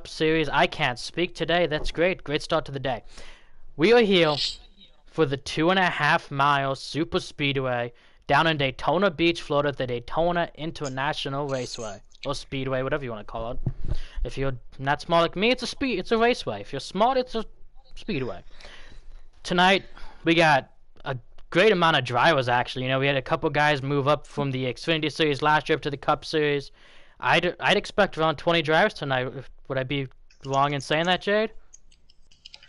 Cup Series. I can't speak today. That's great. Great start to the day. We are here for the 2.5-mile super speedway down in Daytona Beach, Florida, the Daytona International Raceway. Or speedway, whatever you want to call it. If you're not smart like me, it's a raceway. If you're smart, it's a speedway. Tonight, we got a great amount of drivers, actually. We had a couple guys move up from the Xfinity Series last year up to the Cup Series. I'd expect around 20 drivers tonight. Would I be wrong in saying that, Jade?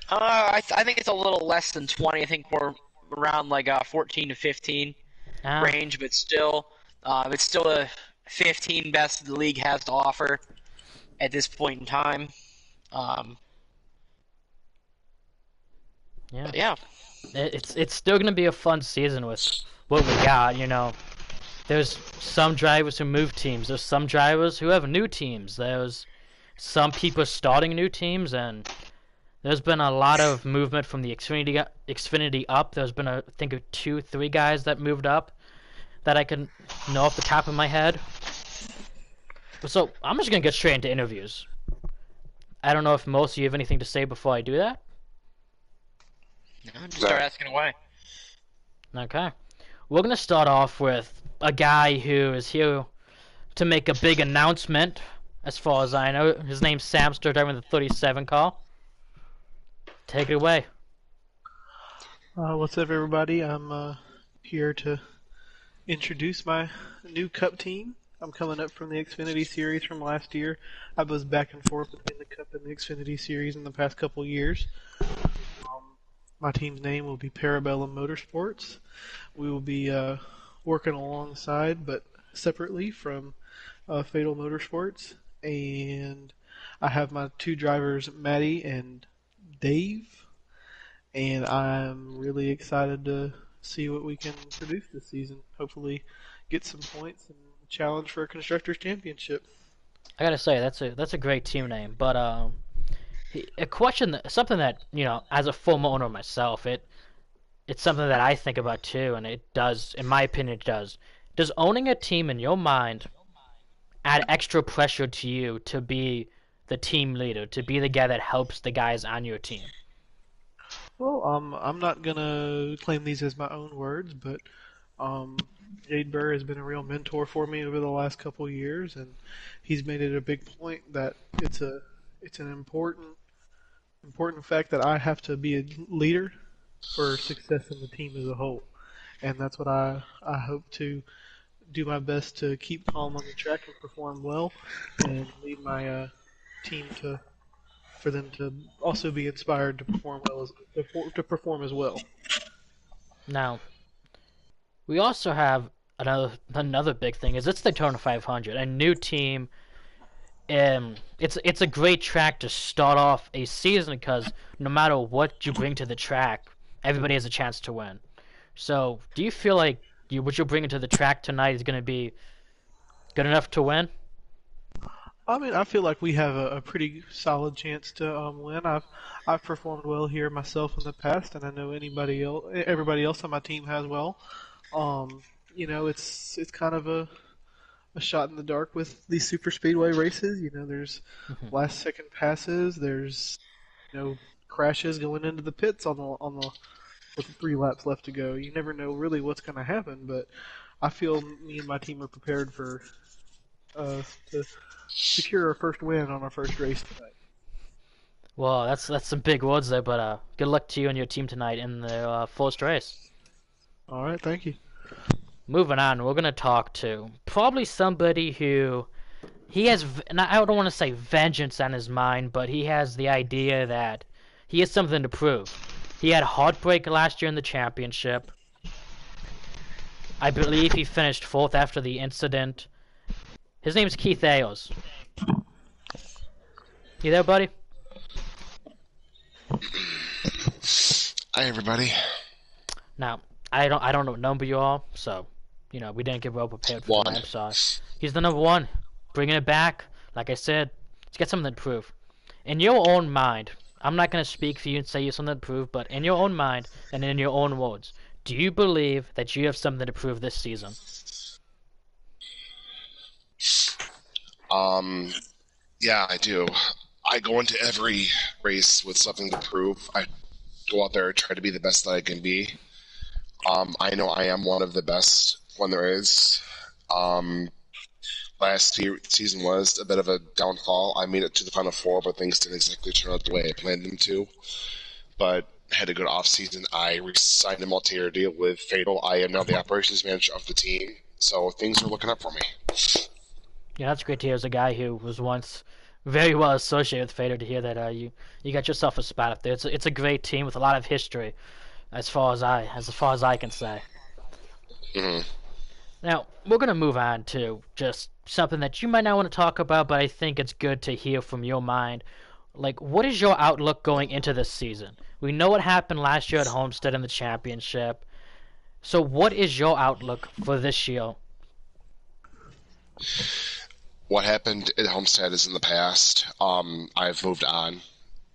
I think it's a little less than 20. I think we're around like 14 to 15 range, but still, it's still the 15 best the league has to offer at this point in time. Yeah. It's still gonna be a fun season with what we got. There's some drivers who move teams. There's some drivers who have new teams. There's some people starting new teams, and there's been a lot of movement from the Xfinity up. There's been, I think, 2-3 guys that moved up that I can know off the top of my head. So I'm just gonna get straight into interviews. I don't know if most of you have anything to say before I do that. No, just start asking away. Okay. We're gonna start off with a guy who is here to make a big announcement, as far as I know. His name's Samster, driving the 37 car. Take it away. What's up, everybody? I'm here to introduce my new Cup team. I'm coming up from the Xfinity Series from last year. I was back and forth between the Cup and the Xfinity Series in the past couple years. My team's name will be Parabellum Motorsports. We will be working alongside, but separately from Fatal Motorsports. And I have my 2 drivers, Maddie and Dave. And I'm really excited to see what we can produce this season. Hopefully get some points and challenge for a Constructors' Championship. I gotta say, that's a great team name, but a question, something that, as a former owner myself, it's something that I think about too, and it does, in my opinion, it does. Does owning a team in your mind add extra pressure to you to be the team leader, to be the guy that helps the guys on your team? Well, I'm not gonna claim these as my own words, but Jade Burr has been a real mentor for me over the last couple of years, and he's made it a big point that it's an important fact that I have to be a leader for success in the team as a whole. And that's what I hope to do my best to keep calm on the track and perform well, and lead my team for them to also be inspired to perform as well. Now, we also have another big thing is it's the Daytona 500, a new team. It's a great track to start off a season because no matter what you bring to the track, everybody has a chance to win. So, do you feel like what you're bringing to the track tonight is going to be good enough to win? I mean, I feel like we have a pretty solid chance to win. I've performed well here myself in the past, and I know everybody else on my team has well. It's kind of a shot in the dark with these super speedway races. There's last second passes. There's crashes going into the pits on the with 3 laps left to go. You never know really what's going to happen, but I feel me and my team are prepared for to secure our first win on our first race tonight. Well, that's some big words there, but good luck to you and your team tonight in the first race. All right, thank you. Moving on, we're gonna talk to probably somebody who he has. And I don't want to say vengeance on his mind, but he has the idea that he has something to prove. He had heartbreak last year in the championship. I believe he finished 4th after the incident. His name's Keith Ayers. You there, buddy? Hi, everybody. Now, I don't know what number you are, so we didn't get well prepared for that. I'm sorry. He's the number 1, bringing it back. Like I said, let's get something to prove. In your own mind, I'm not gonna speak for you and say you have something to prove, but in your own mind and in your own words, do you believe that you have something to prove this season? Yeah, I do. I go into every race with something to prove. I go out there and try to be the best that I can be. I know I am one of the best when there is. Last season was a bit of a downfall. I made it to the Final Four, but things didn't exactly turn out the way I planned them to. But had a good off season. I signed a multi-year deal with Fatal. I am now the operations manager of the team, so things are looking up for me. Yeah, that's great to hear. As a guy who was once very well associated with Fader, to hear that you got yourself a spot up there. It's a great team with a lot of history, as far as I can say. Mm-hmm. Now we're gonna move on to just something that you might not want to talk about, but I think it's good to hear from your mind. Like, what is your outlook going into this season? We know what happened last year at Homestead in the championship. So what is your outlook for this year? What happened at Homestead is in the past. I've moved on.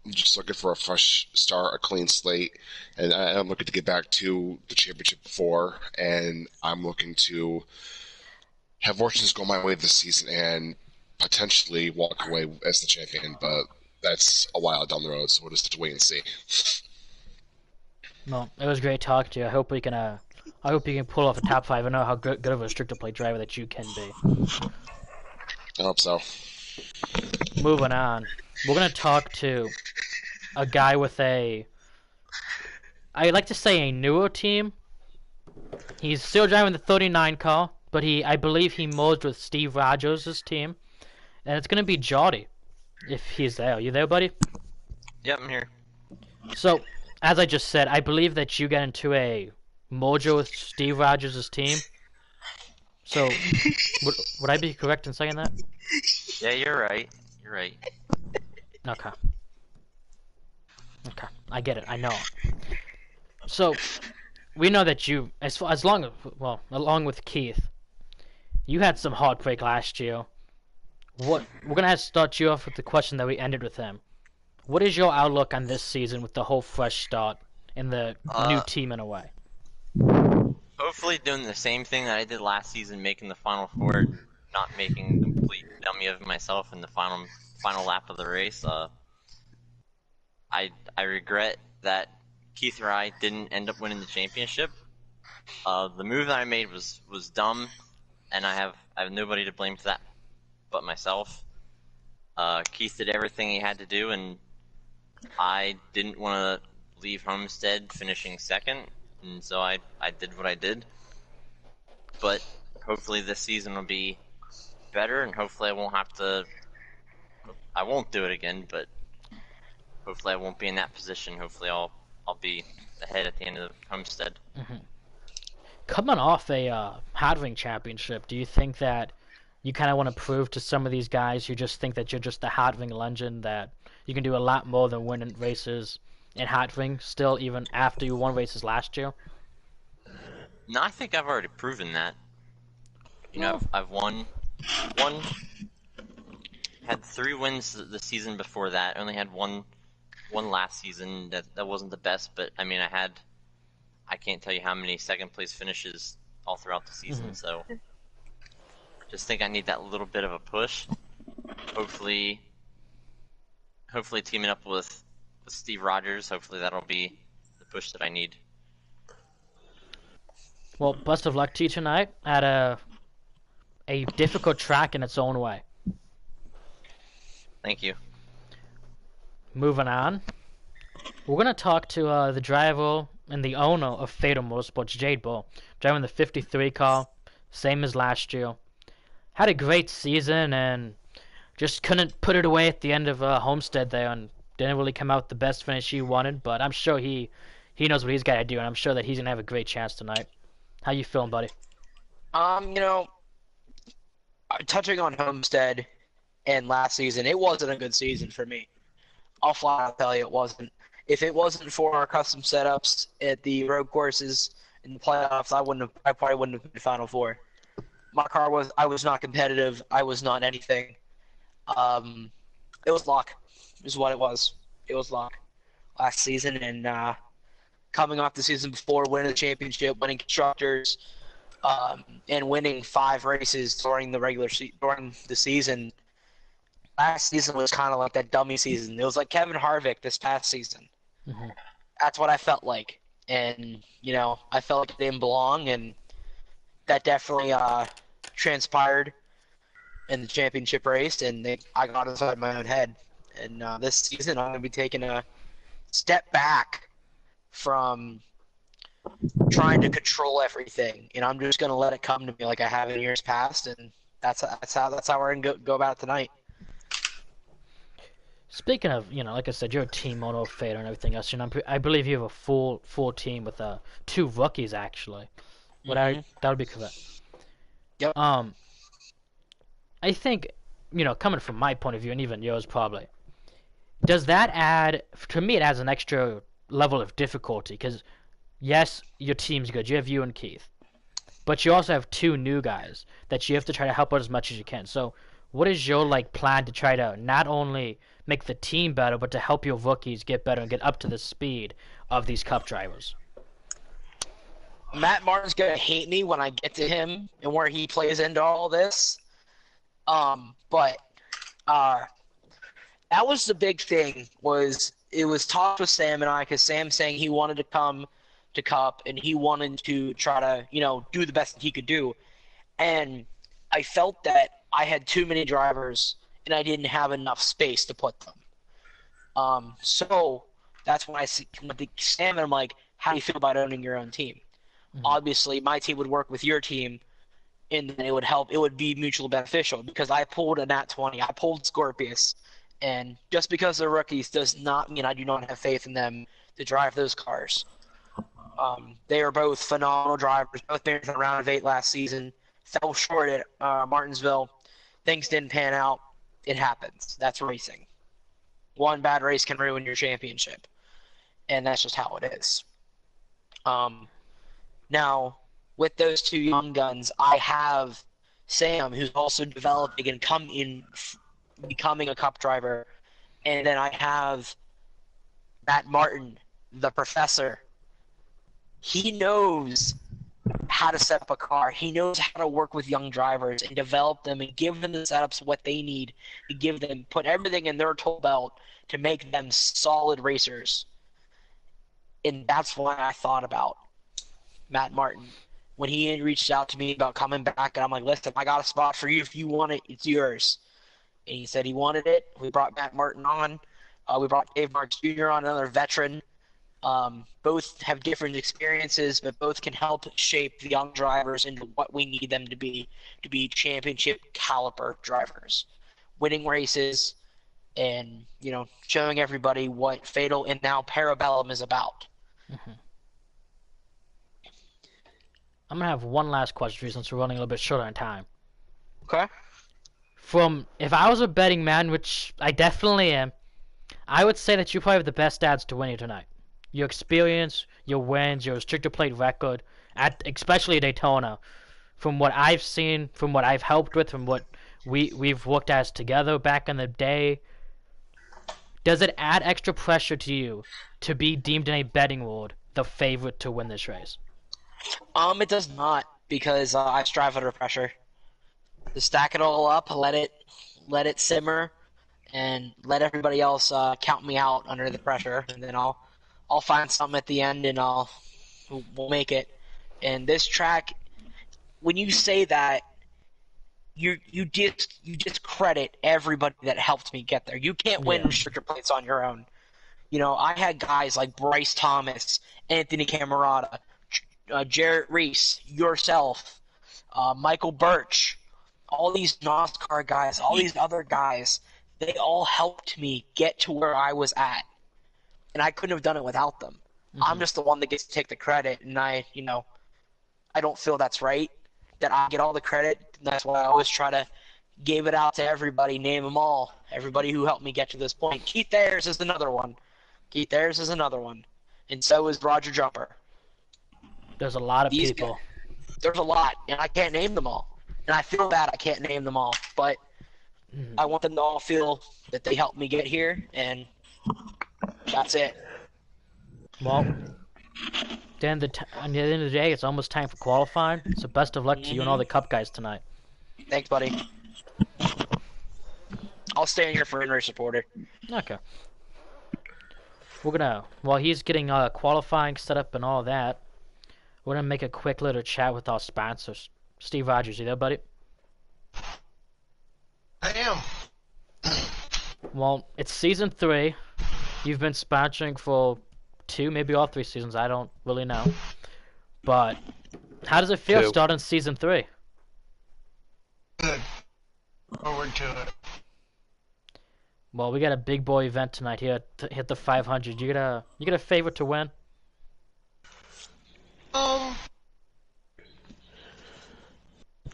I'm just looking for a fresh start, a clean slate, and I'm looking to get back to the championship before, and I'm looking to have fortunes go my way this season and potentially walk away as the champion, but that's a while down the road, so we'll just have to wait and see. Well, it was great talking to you. I hope you can pull off a top 5. I know how good of a restrictor plate driver that you can be. I hope so. Moving on, we're gonna talk to a guy with I like to say, a newer team. He's still driving the 39 car, but I believe he merged with Steve Rogers' team, and it's gonna be Jody, if he's there. Are you there, buddy? Yep, I'm here. So, as I just said, I believe that you got into a merger with Steve Rogers' team. So, would I be correct in saying that? Yeah, you're right. You're right. Okay. Okay, I get it. I know. So, we know that you, along with Keith, you had some heartbreak last year. We're gonna have to start you off with the question that we ended with him. What is your outlook on this season with the whole fresh start and the new team in a way? Hopefully doing the same thing that I did last season, making the Final Four, not making a complete dummy of myself in the final lap of the race. I regret that Keith or I didn't end up winning the championship. The move that I made was dumb, and I have nobody to blame for that but myself. Keith did everything he had to do, and I didn't want to leave Homestead finishing second, and so I did what I did. But hopefully this season will be better, and hopefully I won't do it again, but hopefully I won't be in that position. Hopefully I'll be ahead at the end of Homestead. Mm-hmm. Coming off a hard ring championship, do you think that you kind of want to prove to some of these guys who just think that you're just a hard ring legend, that you can do a lot more than winning races in hard ring still, even after you won races last year? No, I think I've already proven that. You know, I've won, had 3 wins the season before that. Only had one last season. That wasn't the best, but I mean, I can't tell you how many second place finishes all throughout the season. Mm-hmm. So, just think I need that little bit of a push. Hopefully teaming up with Steve Rogers. Hopefully that'll be the push that I need. Well, best of luck to you tonight at a difficult track in its own way. Thank you. Moving on, we're going to talk to the driver and the owner of Fatal Motorsports, Jade Bull, driving the 53 car, same as last year. Had a great season and just couldn't put it away at the end of Homestead there, and didn't really come out the best finish he wanted, but I'm sure he knows what he's got to do, and I'm sure that he's going to have a great chance tonight. How you feeling, buddy? You know, touching on Homestead and last season, it wasn't a good season for me. I'll flat out tell you it wasn't. If it wasn't for our custom setups at the road courses in the playoffs, I probably wouldn't have been Final Four. I was not competitive. I was not anything. It was luck, is what it was. It was luck last season, and coming off the season before, winning the championship, winning constructors, and winning 5 races during the during the season, last season was kind of like that dummy season. It was like Kevin Harvick this past season. Mm-hmm. That's what I felt like. And, I felt like I didn't belong, and that definitely transpired in the championship race, and I got inside my own head. And this season, I'm going to be taking a step back from trying to control everything, and I'm just going to let it come to me like I have in years past, and that's how we're going to go about it tonight. Speaking of, like I said, you're a team motivator and everything else. I believe you have a full team with 2 rookies actually. That would be correct. Yep. I think, coming from my point of view, and even yours probably, does that add? To me, it adds an extra level of difficulty because, yes, your team's good. You have you and Keith, but you also have 2 new guys that you have to try to help out as much as you can. So, what is your plan to try to not only make the team better, but to help your rookies get better and get up to the speed of these Cup drivers? Matt Martin's gonna hate me when I get to him and where he plays into all this. But that was the big thing. It was talked with Sam and I, because Sam saying he wanted to come to Cup and he wanted to try to do the best that he could do, and I felt that I had too many drivers and I didn't have enough space to put them. So that's when I went to Sam and I'm like, how do you feel about owning your own team? Mm-hmm. Obviously, my team would work with your team, and then it would help. It would be mutually beneficial because I pulled a Nat 20. I pulled Scorpius. And just because they're rookies does not mean I do not have faith in them to drive those cars. They are both phenomenal drivers. Both made the round of 8 last season. Fell short at Martinsville. Things didn't pan out. It happens. That's racing. One bad race can ruin your championship. And that's just how it is. Now, with those 2 young guns, I have Sam, who's also developing and becoming a Cup driver. And then I have Matt Martin, the professor. He knows how to set up a car. He knows how to work with young drivers and develop them and give them the setups what they need to put everything in their tool belt to make them solid racers. And that's why I thought about Matt Martin when he reached out to me about coming back, and I'm like, listen, I got a spot for you. If you want it, it's yours. And he said he wanted it. We brought Matt Martin on. We brought Dave Marks Jr. on, another veteran. Both have different experiences, but both can help shape the young drivers into what we need them to be championship caliber drivers, winning races, and showing everybody what Fatal and now Parabellum is about. Mm-hmm. I'm gonna have one last question for you since we're running a little bit short on time. Okay. If I was a betting man, which I definitely am, I would say that you probably have the best odds to win here tonight. Your experience, your wins, your restrictor plate record, especially Daytona, from what I've seen, from what I've helped with, from what we've worked as together back in the day, does it add extra pressure to you to be deemed in a betting world the favorite to win this race? It does not, because I strive under pressure. To stack it all up, let it simmer, and let everybody else count me out under the pressure, and then I'll find something at the end, and we'll make it. And this track, when you say that, you discredit everybody that helped me get there. You can't win restrictor plates on your own. I had guys like Bryce Thomas, Anthony Camerata, Jarrett Reese, yourself, Michael Birch, all these NASCAR guys, all these other guys, they all helped me get to where I was at. And I couldn't have done it without them. Mm-hmm. I'm just the one that gets to take the credit, and I don't feel that's right, that I get all the credit. And that's why I always try to give it out to everybody, name them all, everybody who helped me get to this point. Keith Ayers is another one. And so is Roger Jumper. There's a lot of people. There's a lot, and I can't name them all. And I feel bad I can't name them all, but I want them to all feel that they helped me get here, and that's it. Well, on the end of the day, it's almost time for qualifying, so best of luck to you and all the Cup guys tonight. Thanks, buddy. I'll stay in here for in-race supporter. Okay. We're gonna, while he's getting qualifying set up and all that, we're gonna make a quick little chat with our sponsors. Steve Rogers, you there, buddy? I am. Well, it's season 3. You've been sponsoring for 2, maybe all 3 seasons. I don't really know. But how does it feel 2. starting season 3? Good. Forward to it. Well, we got a big boy event tonight here to hit the 500. You get a favorite to win?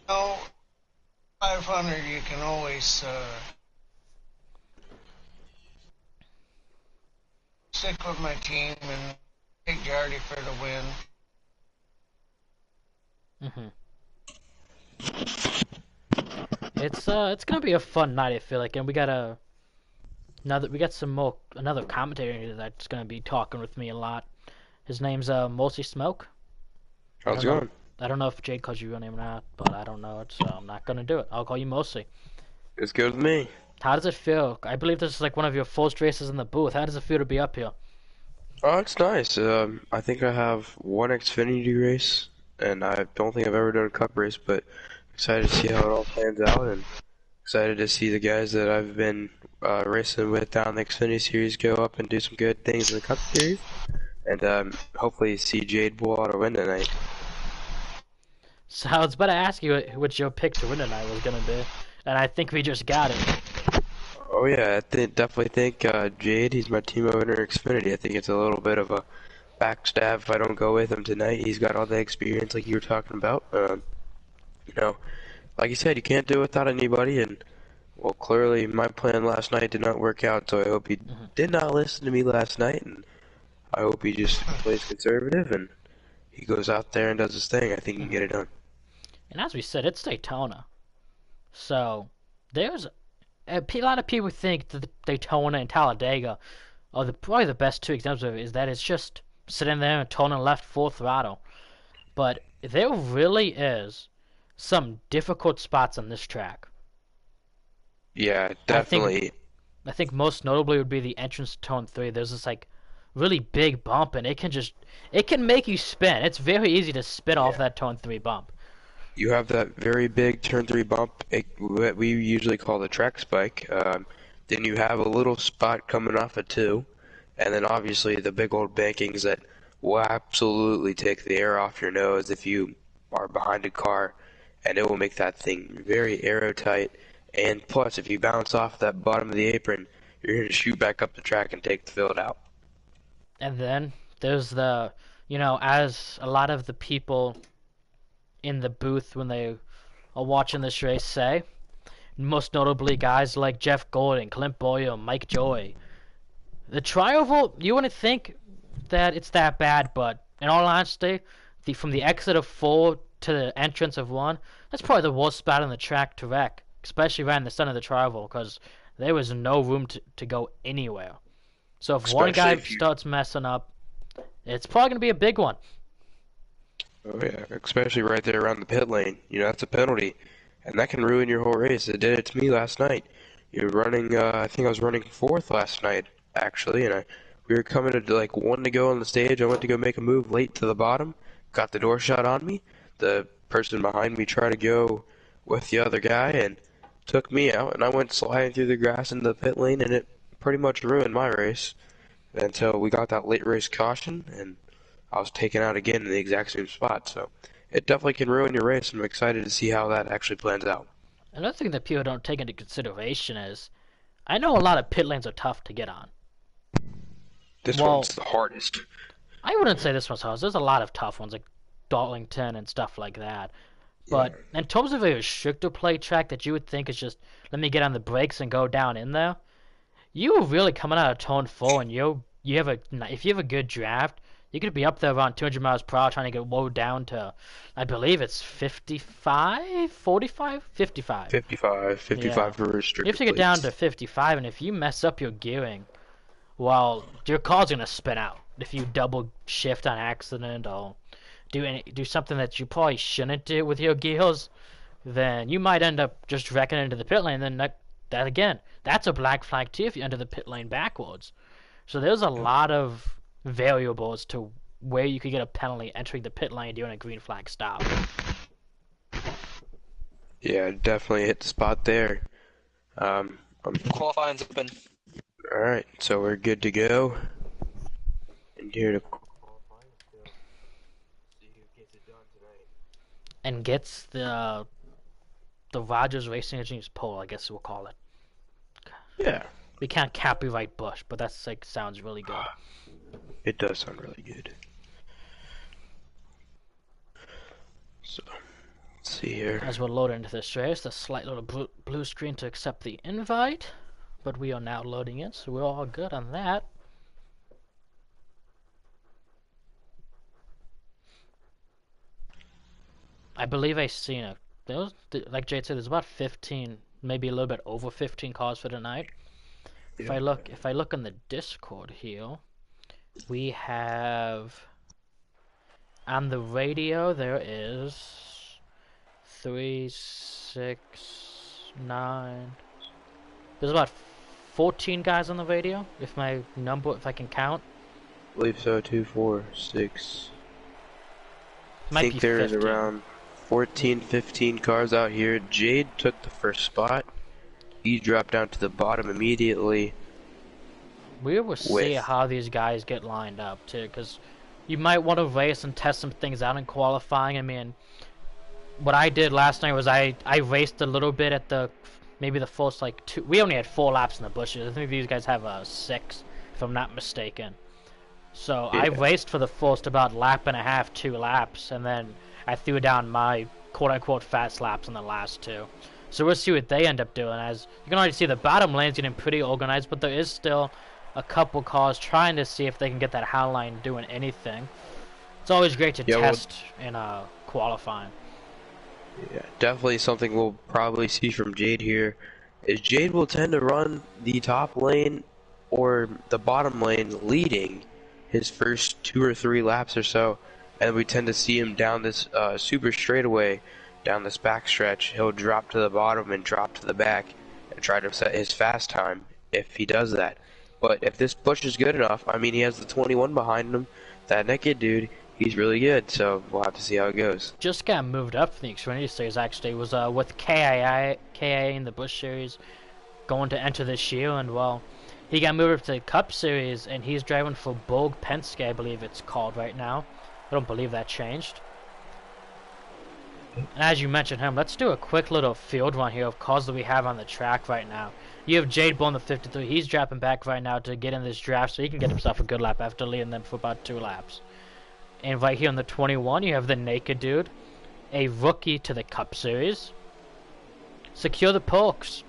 No, 500. You can always stick with my team and take Jardy for the win. It's gonna be a fun night, I feel like, and we got another commentator that's gonna be talking with me a lot. His name's Mostly Smoke. How's it going? I don't know if Jake calls you your name or not, but I don't know it, so I'm not gonna do it. I'll call you Mostly. It's good with me. How does it feel? I believe this is like one of your first races in the booth. How does it feel to be up here? Oh, it's nice. I think I have one Xfinity race, and I don't think I've ever done a Cup race, but excited to see how it all plans out, and excited to see the guys that I've been racing with down the Xfinity Series go up and do some good things in the Cup Series, and hopefully see Jade pull out a win tonight. So I was about to ask you what your pick to win tonight was gonna be, and I think we just got it. Oh yeah, I definitely think Jade, he's my team owner Xfinity. I think it's a little bit of a backstab if I don't go with him tonight. He's got all the experience like you were talking about. Like you said, you can't do it without anybody, and well, clearly my plan last night did not work out, so I hope he did not listen to me last night, and I hope he just plays conservative and he goes out there and does his thing. I think he can get it done. And as we said, it's Daytona. So, there's a lot of people think that Daytona and Talladega are probably the best 2 examples of it, is that it's just sitting there and turning left full throttle. But there really is some difficult spots on this track. Yeah, definitely. I think most notably would be the entrance to turn 3. There's this like really big bump, and it can make you spin. It's very easy to spin off that turn 3 bump. You have that very big turn 3 bump, what we usually call the track spike. Then you have a little spot coming off of 2, and then obviously the big old bankings that will absolutely take the air off your nose if you are behind a car, and it will make that thing very aerotight. And plus, if you bounce off that bottom of the apron, you're going to shoot back up the track and take the field out. And then there's the, as a lot of the people in the booth when they are watching this race say, most notably guys like Jeff Gordon, Clint Boyer, Mike Joy. The tri-oval, you wouldn't think that it's that bad, but in all honesty, from the exit of 4 to the entrance of 1, that's probably the worst spot on the track to wreck, especially right in the center of the tri-oval, because there was no room to go anywhere. So if one guy starts messing up, it's probably going to be a big one. Oh yeah, especially right there around the pit lane. That's a penalty, and that can ruin your whole race. It did it to me last night. You're running, I think I was running 4th last night, actually, and we were coming to like 1 to go on the stage. I went to go make a move late to the bottom, got the door shut on me. The person behind me tried to go with the other guy and took me out, and I went sliding through the grass into the pit lane, and it pretty much ruined my race until we got that late race caution, and I was taken out again in the exact same spot. So it definitely can ruin your race, and I'm excited to see how that actually plans out. Another thing that people don't take into consideration is, I know a lot of pit lanes are tough to get on. This one's the hardest. I wouldn't say this one's hard. There's a lot of tough ones, like Darlington and stuff like that. But in terms of a restrictor plate track that you would think is just, let me get on the brakes and go down in there, you are really coming out of turn 4, and if you have a good draft, you could be up there around 200 miles per hour trying to get low down to, I believe it's 55, 45, 55. 55 for restrictor You have to get down to 55, and if you mess up your gearing, well, your car's going to spin out. If you double shift on accident or do something that you probably shouldn't do with your gears, then you might end up just wrecking into the pit lane, and then that again, that's a black flag too if you enter the pit lane backwards. So there's a lot of variables to where you could get a penalty entering the pit lane during a green flag stop. Yeah, definitely hit the spot there. Qualifying's open. Alright, so we're good to go. And here to see who gets it done tonight. And gets the Rogers Racing Engineers pole, I guess we'll call it. Yeah. We can't copyright Bush, but that's like sounds really good. It does sound really good. So, let's see here. As we're loading into this race, the slight little blue screen to accept the invite, but we are now loading in, so we're all good on that. I believe I seen it. There was, like Jade said, there's about 15, maybe a little bit over 15 cars for tonight. Yeah. If I look on the Discord here, we have on the radio there is 3, 6, 9. There's about 14 guys on the radio. If I can count. I believe so. 2, 4, 6. Might I think be there's 15. around 14, 15 cars out here. Jade took the first spot. He dropped down to the bottom immediately. We will see how these guys get lined up too, because you might want to race and test some things out in qualifying. I mean, what I did last night was I raced a little bit at maybe the first like 2. We only had 4 laps in the bushes. I think these guys have 6, if I'm not mistaken. So yeah. I raced for the first about lap and a half, 2 laps, and then I threw down my quote-unquote fast laps in the last 2. So we'll see what they end up doing. As you can already see, the bottom lane's getting pretty organized, but there is still a couple cars trying to see if they can get that high line doing anything. It's always great to test in qualifying. Yeah, definitely something we'll probably see from Jade here. Is Jade will tend to run the top lane or the bottom lane leading his first 2 or 3 laps or so, and we tend to see him down this super straightaway, down this backstretch. He'll drop to the bottom and drop to the back and try to set his fast time if he does that. But if this push is good enough, I mean, he has the 21 behind him, that naked dude, he's really good, so we'll have to see how it goes. Just got moved up from the Xfinity Series, actually. It was with KIA in the Busch Series going to enter this year, and well, he got moved up to the Cup Series, and he's driving for Bogue Penske, I believe it's called right now. I don't believe that changed. And as you mentioned him, let's do a quick little field run here of cars that we have on the track right now. You have Jade Bull in the 53. He's dropping back right now to get in this draft so he can get himself a good lap after leading them for about 2 laps. And right here on the 21, you have the naked dude, a rookie to the Cup Series. Secure the Perks.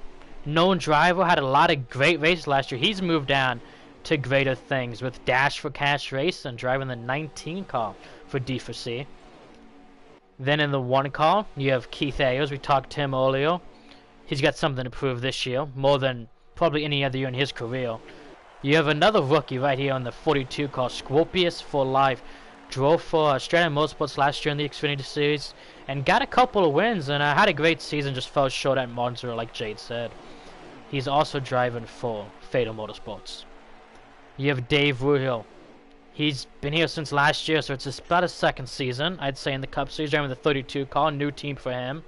Known driver, had a lot of great races last year. He's moved down to greater things with Dash for Cash Race and driving the 19 car for D4C. Then in the 1 car, you have Keith Ayers. We talked to him earlier. He's got something to prove this year, more than probably any other year in his career. You have another rookie right here on the 42 car, Scorpius for Life. Drove for Stranded Motorsports last year in the Xfinity Series and got a couple of wins and had a great season, just fell short at Monza like Jade said. He's also driving for Fatal Motorsports. You have Dave Wuhill. He's been here since last year, so it's about his 2nd season, I'd say, in the Cup Series, driving the 32 car, new team for him.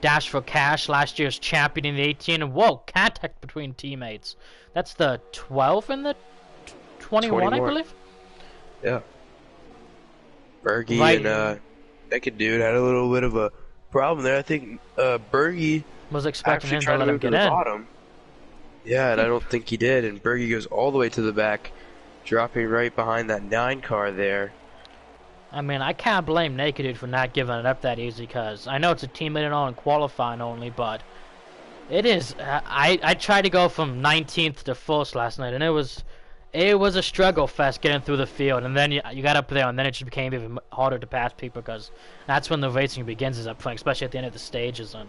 Dash for Cash, last year's champion in the 18, and whoa, contact between teammates. That's the 12 and the 21, I believe? Yeah. Bergie and Naked Dude had a little bit of a problem there. I think Bergie was expecting him to let him get in. Bottom. Yeah, and I don't think he did. And Bergie goes all the way to the back, dropping right behind that 9 car there. I mean, I can't blame Naked Dude for not giving it up that easy, because I know it's a teammate and all in qualifying only, but it is. I tried to go from 19th to 1st last night, and it was a struggle fest getting through the field, and then you got up there, and then it just became even harder to pass people, because that's when the racing begins is up front, especially at the end of the stages, and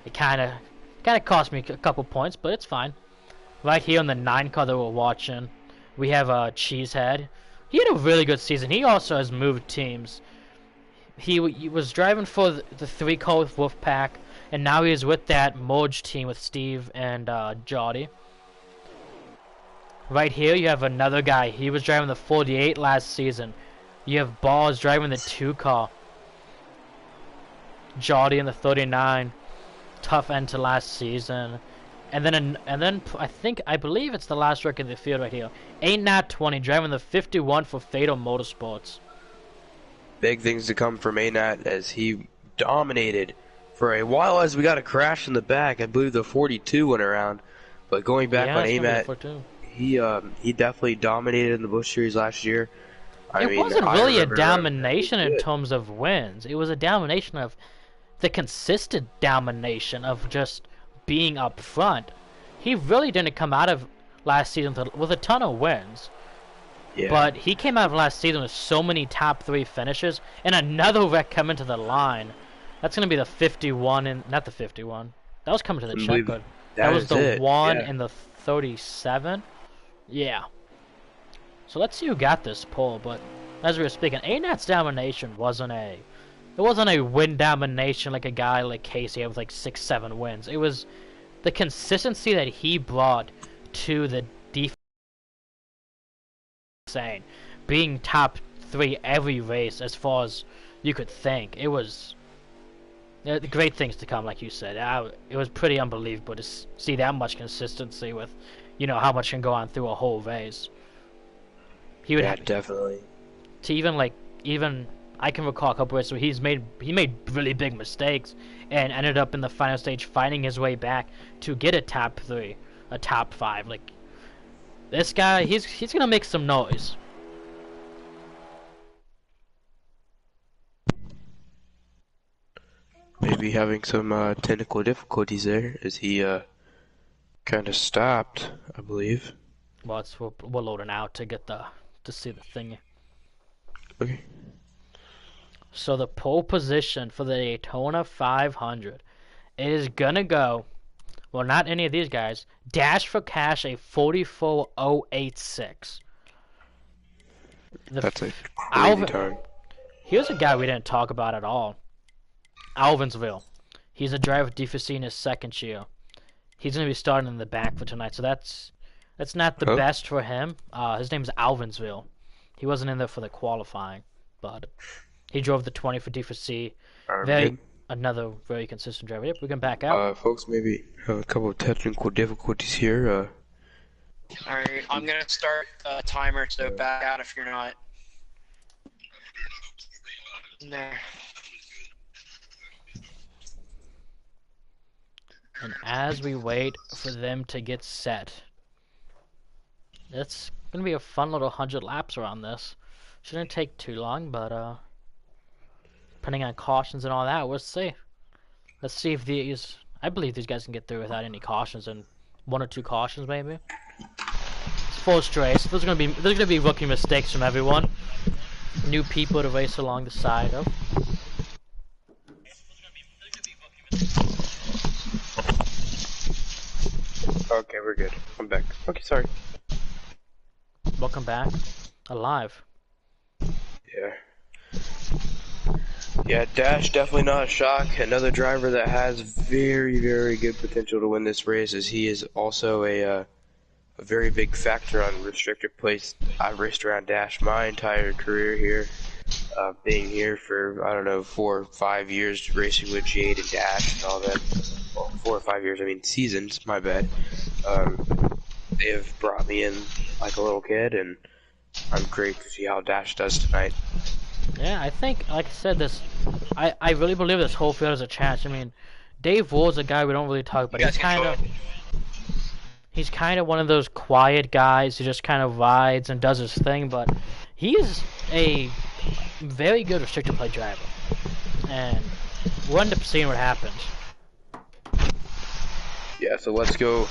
it kind of cost me a couple points, but it's fine. Right here on the 9 car that we're watching, we have Cheesehead. He had a really good season. He also has moved teams. He was driving for the 3 car with Wolfpack, and now he's with that merged team with Steve and Jody. Right here, you have another guy. He was driving the 48 last season. You have Balls driving the 2 car. Jody in the 39. Tough end to last season. And then I believe it's the last rookie in the field right here. Ain't Nat 20 driving the 51 for Fatal Motorsports. Big things to come from ANAT as he dominated for a while as we got a crash in the back. I believe the 42 went around. But going back on AMAT, he definitely dominated in the Busch Series last year. It wasn't really a domination in terms of wins. It was a domination of the consistent domination of just being up front. He really didn't come out of last season with a ton of wins. Yeah. But he came out of last season with so many top 3 finishes, and another wreck coming to the line. That's going to be the 51, and not the 51. That was coming to the checkered. That was the 1 and the 37. Yeah. So let's see who got this pole. But as we were speaking, ANAT's domination wasn't a win domination like a guy like Casey had with like 6-7 wins. It was the consistency that he brought to the defense. Insane. Being top 3 every race as far as you could think. It was great things to come, like you said. It was pretty unbelievable to see that much consistency with, you know, how much can go on through a whole race. He would have definitely. To even I can recall a couple races where he made really big mistakes and ended up in the final stage finding his way back to get a top 3, a top 5. Like, this guy, he's gonna make some noise. Maybe having some technical difficulties there as he kind of stopped, I believe. Well, we're loading out to see the thing. Okay. So the pole position for the Daytona 500 is gonna go. Well, not any of these guys. Dash for Cash, a 44.086. That's a crazy time. Here's a guy we didn't talk about at all. Alvinsville. He's a driver with DFC in his 2nd year. He's going to be starting in the back for tonight, so that's not the best for him. His name's Alvinsville. He wasn't in there for the qualifying, but he drove the 20 for DFC. Another very consistent driver. Yep, we can back out. Folks, maybe have a couple of technical difficulties here. Alright, I'm going to start a timer, so back out if you're not. There. And as we wait for them to get set, it's gonna be a fun little 100 laps around this. Shouldn't take too long, but depending on cautions and all that, we'll see. Let's see if I believe these guys can get through without any cautions, and 1 or 2 cautions maybe. It's first race. There's gonna be rookie mistakes from everyone. New people to race along the side of. Okay, we're good. I'm back. Okay, sorry. Welcome back. Alive. Yeah, Dash, definitely not a shock. Another driver that has very, very good potential to win this race, as he is also a very big factor on restricted place. I've raced around Dash my entire career here, being here for, I don't know, 4 or 5 years, racing with Jade and Dash and all that. Well, 4 or 5 years, I mean seasons, my bad. They have brought me in like a little kid, and I'm great to see how Dash does tonight. Yeah, I think, like I said, I really believe this whole field has a chance. I mean, Dave Ward's a guy we don't really talk about. He's kind of one of those quiet guys who just kind of rides and does his thing, but he's a very good restricted play driver, and we'll end up seeing what happens. Yeah, so let's go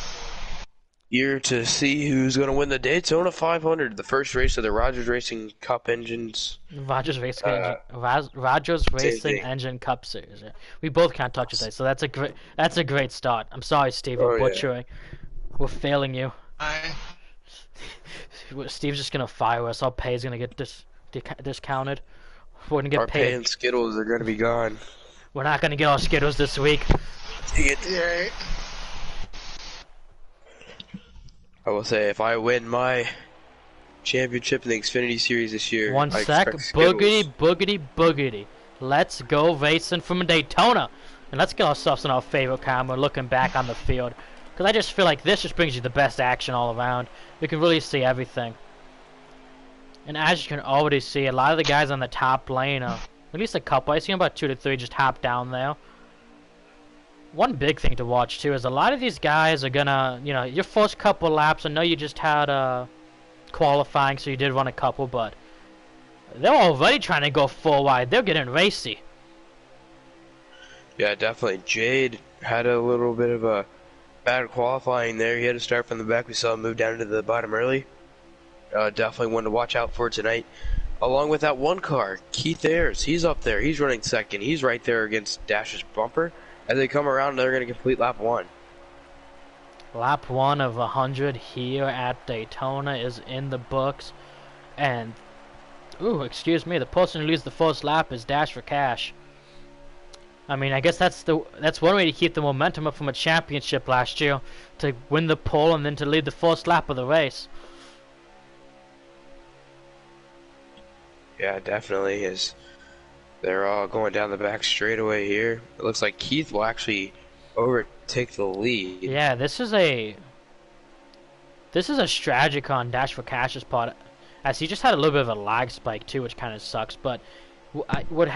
here to see who's going to win the Daytona 500, the first race of the Rogers Racing Cup Engines. Rogers Racing Engine Cup Series. Yeah. We both can't touch it today, so that's a great start. I'm sorry, Steve, we're butchering. Yeah. We're failing you. Steve's just gonna fire us. Our pay's gonna get discounted. We're gonna get our paid. pay and Skittles are gonna be gone. We're not gonna get our Skittles this week. Yeah. I will say, if I win my championship in the Xfinity Series this year, One I sec. expect Skittles. Boogity, boogity, boogity. Let's go racing from Daytona. And let's get ourselves in our favorite camera looking back on the field. Because I just feel like this just brings you the best action all around. You can really see everything. And as you can already see, a lot of the guys on the top lane, at least a couple, I see about 2 to 3 just hop down there. One big thing to watch too is a lot of these guys are gonna, you know, your first couple laps, I know you just had qualifying, so you did run a couple, but they're already trying to go full wide. They're getting racy. Yeah, definitely. Jade had a little bit of a bad qualifying there. He had to start from the back. We saw him move down to the bottom early. Definitely one to watch out for tonight. Along with that one car, Keith Ayers, he's up there. He's running second. He's right there against Dash's bumper. As they come around, they're going to complete lap 1. Lap 1 of 100 here at Daytona is in the books. And, ooh, excuse me, the person who leads the first lap is Dash for Cash. I mean, I guess that's one way to keep the momentum up from a championship last year, to win the pole and then to lead the first lap of the race. Yeah, definitely is. They're all going down the back straightaway here. It looks like Keith will actually overtake the lead. Yeah, this is a strategy on Dash for Cash's part, as he just had a little bit of a lag spike too, which kind of sucks. But what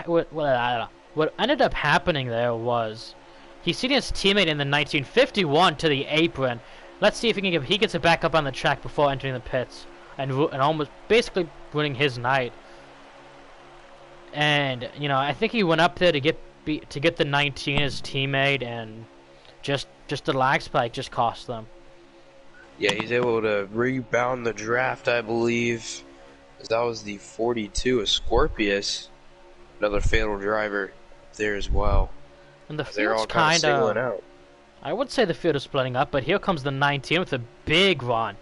ended up happening there was he seen his teammate in the 1951 to the apron. Let's see if he gets it back up on the track before entering the pits, and almost basically ruining his night. And you know, I think he went up there to get the 19 his teammate, and just the lag spike just cost them. Yeah, he's able to rebound the draft, I believe. That was the 42 of Scorpius, another fatal driver there as well. And the They're field's all kind of singling out. I would say the field is splitting up, but here comes the 19 with a big run.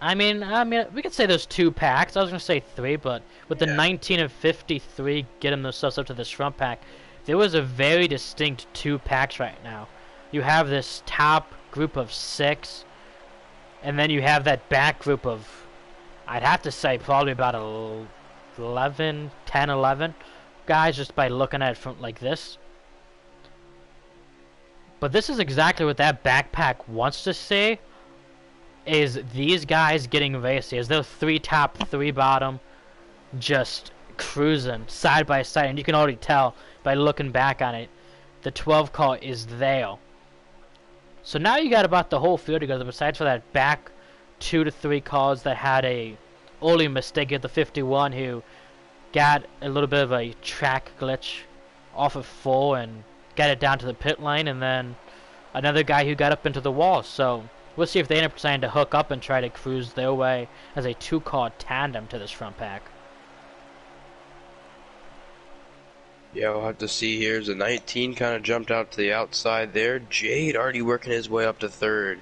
I mean, we could say there's 2 packs. I was gonna say 3, but with the 19 and 53 getting themselves up to this front pack, there was a very distinct 2 packs right now. You have this top group of 6, and then you have that back group of, I'd have to say probably about 11 guys, just by looking at it from like this. But this is exactly what that backpack wants to see. Is these guys getting racy? Is there 3 top, 3 bottom, just cruising side by side? And you can already tell by looking back on it, the 12 car is there. So now you got about the whole field together, besides for that back 2 to 3 cars that had a early mistake at the 51, who got a little bit of a track glitch off of 4 and got it down to the pit lane, and then another guy who got up into the wall. So we'll see if they end up deciding to hook up and try to cruise their way as a 2-car tandem to this front pack. Yeah, we'll have to see here. The 19 kind of jumped out to the outside there. Jade already working his way up to 3rd.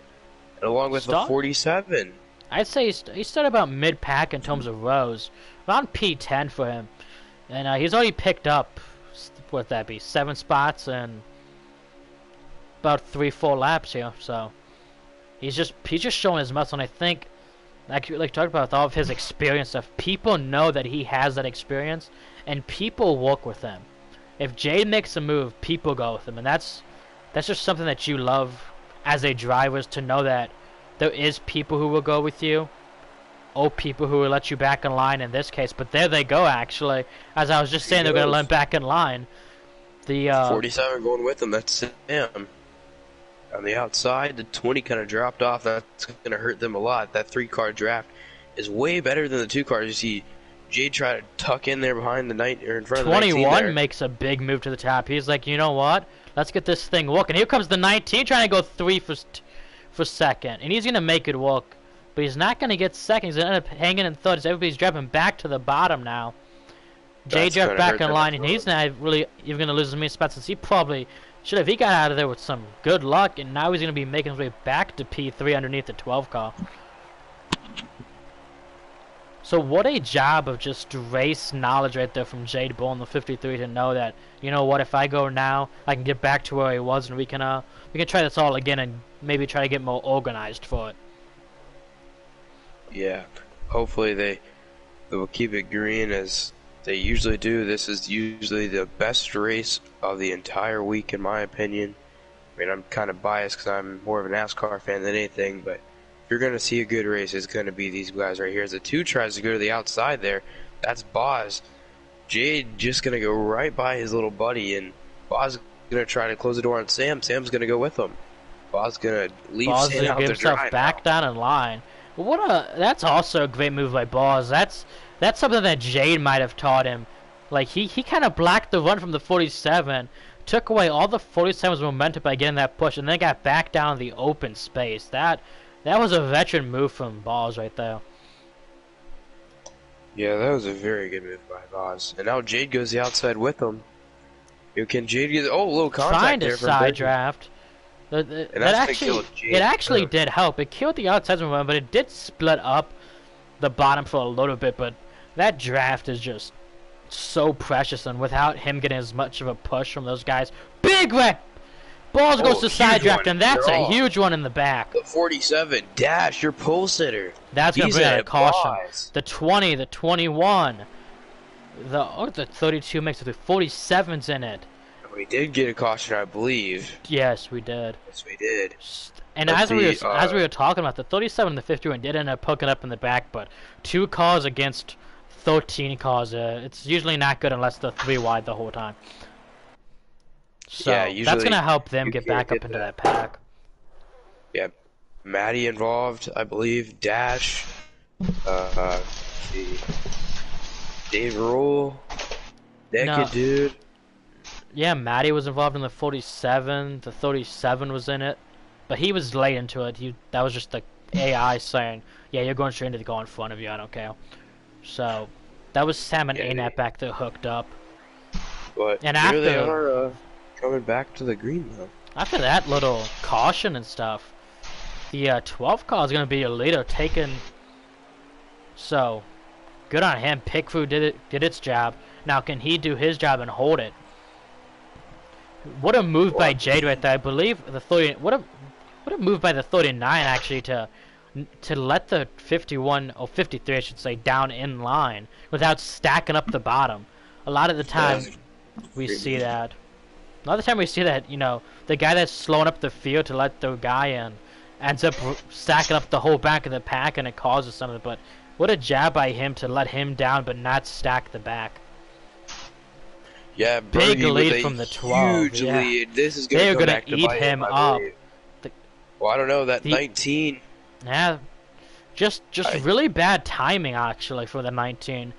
And along with the 47. I'd say he started about mid-pack in terms of rows. Around P10 for him. And he's already picked up, what would that be, 7 spots and about 3-4 laps here. So he's just showing his muscle, and I think, like talked about with all of his experience stuff, people know that he has that experience, and people work with him. If Jade makes a move, people go with him, and that's just something that you love as a driver, is to know that there is people who will go with you, or people who will let you back in line in this case. But there they go, actually. As I was just saying, they're going to let him back in line. The 47 going with him, that's Sam. On the outside, the 20 kind of dropped off. That's going to hurt them a lot. That 3-car draft is way better than the 2 cars. You see Jade try to tuck in there behind the or in front of the 21 makes a big move to the top. He's like, you know what? Let's get this thing working. Here comes the 19 trying to go 3 for second, and he's going to make it work. But he's not going to get second. He's going to end up hanging in 3rd as everybody's dropping back to the bottom now. Jade dropped back in line, and he's not really even going to lose as many spots as he probably should have. He got out of there with some good luck, and now he's going to be making his way back to P3 underneath the 12 car. So what a job of just race knowledge right there from Jade Bull in the 53 to know that, you know what, if I go now, I can get back to where I was and we can try this all again and maybe try to get more organized for it. Yeah, hopefully they will keep it green as they usually do. This is usually the best race of the entire week, in my opinion. I mean, I'm kind of biased because I'm more of a NASCAR fan than anything, but if you're going to see a good race, it's going to be these guys right here. As the 2 tries to go to the outside there, that's Boz. Jade just going to go right by his little buddy, and Boz is going to try to close the door on Sam. Sam's going to go with him. Boz is going to leave Sam out Get to himself dry back now. down in line. That's also a great move by Boz. That's something that Jade might have taught him. Like he kind of blocked the run from the 47, took away all the 47's momentum by getting that push, and then got back down the open space. That was a veteran move from Boz right there. Yeah, that was a very good move by Boz. And now Jade goes the outside with him. Can Jade get a little contact Trying there to from side Benjamin. draft. And that's gonna kill Jade. It actually did help. It killed the outside momentum, but it did split up the bottom for a little bit. But that draft is just so precious, and without him getting as much of a push from those guys, big wreck. Balls goes to side draft, and that's a huge one in the back. The 47, Dash, your pole sitter. That's gonna bring out a caution. Boz. The 20, the 21, the 32 makes it. The 47's in it. We did get a caution, I believe. Yes, we did. Yes, we did. And as we were talking about, the 37 and the 51 did end up poking up in the back, but 2 calls against 13 calls. It's usually not good unless they're 3 wide the whole time. So Yeah, that's gonna help them get back up into that pack. Yeah, Maddie involved, I believe. Dash. Let's see. Dave Rule. Naked Dude. Yeah, Maddie was involved in the 47. The 37 was in it, but he was late into it. That was just the AI saying, "Yeah, you're going straight into the car in front of you. I don't care." So that was Sam and Anat back there hooked up. But and here they are coming back to the green though. After that little caution and stuff, the 12 car is going to be a leader taken. So good on him. Pig Food did its job. Now can he do his job and hold it? What a move by Jade right there. I believe the 30. What a move by the 39 actually to let the 51 or 53 I should say down in line without stacking up the bottom. A lot of the time we see that. A lot of the time we see that, you know, the guy that's slowing up the field to let the guy in ends up stacking up the whole back of the pack and it causes something. But what a job by him to let him down but not stack the back. Yeah, big Bergie lead from the 12. Huge lead. This is They're going gonna to eat him up. Well, I don't know. That 19. Yeah, just really bad timing actually for the 19.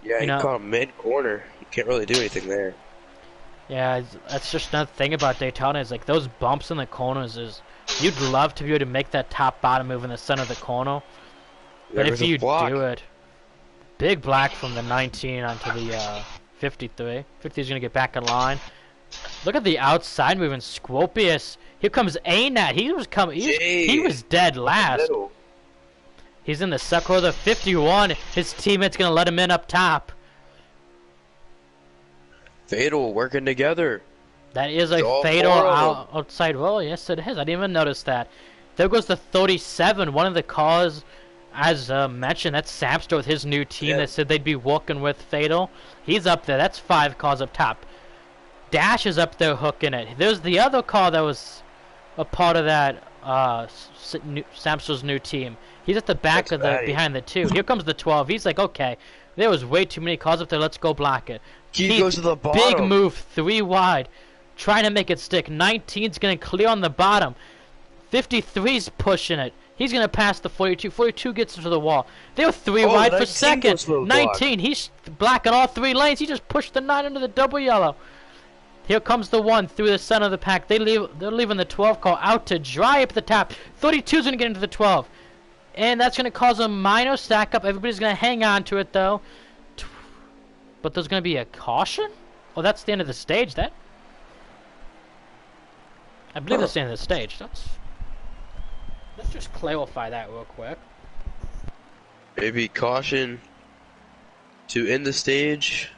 Yeah, you caught him mid corner. You can't really do anything there. Yeah, that's just another thing about Daytona is like those bumps in the corners is you'd love to be able to make that top bottom move in the center of the corner, but if you do it, big black from the 19 onto the 53. 50 is gonna get back in line. Look at the outside moving. Scorpius. Here comes Anat. He was coming. He was dead last. He's in the sucker of the 51. His teammate's gonna let him in up top. Fatal working together. That is a fatal outside roll. Yes, it is. I didn't even notice that. There goes the 37. One of the cars, as mentioned, that's Samster with his new team that said they'd be working with Fatal. He's up there. That's 5 cars up top. Dash is up there hooking it. There's the other car that was a part of that Samster's new team. He's at the back of the behind the 2. Here comes the 12. He's like, okay, there was way too many cars up there. Let's go block it. He goes to the bottom. Big move, 3 wide, trying to make it stick. 19's gonna clear on the bottom. 53's pushing it. He's gonna pass the 42. 42 gets to the wall. They were 3 wide for second. 19, he's blocking all 3 lanes. He just pushed the 9 into the double yellow. Here comes the 1 through the center of the pack. They're leaving the 12 car out to dry up at the top. 32's gonna get into the 12. And that's gonna cause a minor stack up. Everybody's gonna hang on to it though. But there's gonna be a caution? Oh, that's the end of the stage. I believe that's the end of the stage. Let's just clarify that real quick. Maybe caution to end the stage.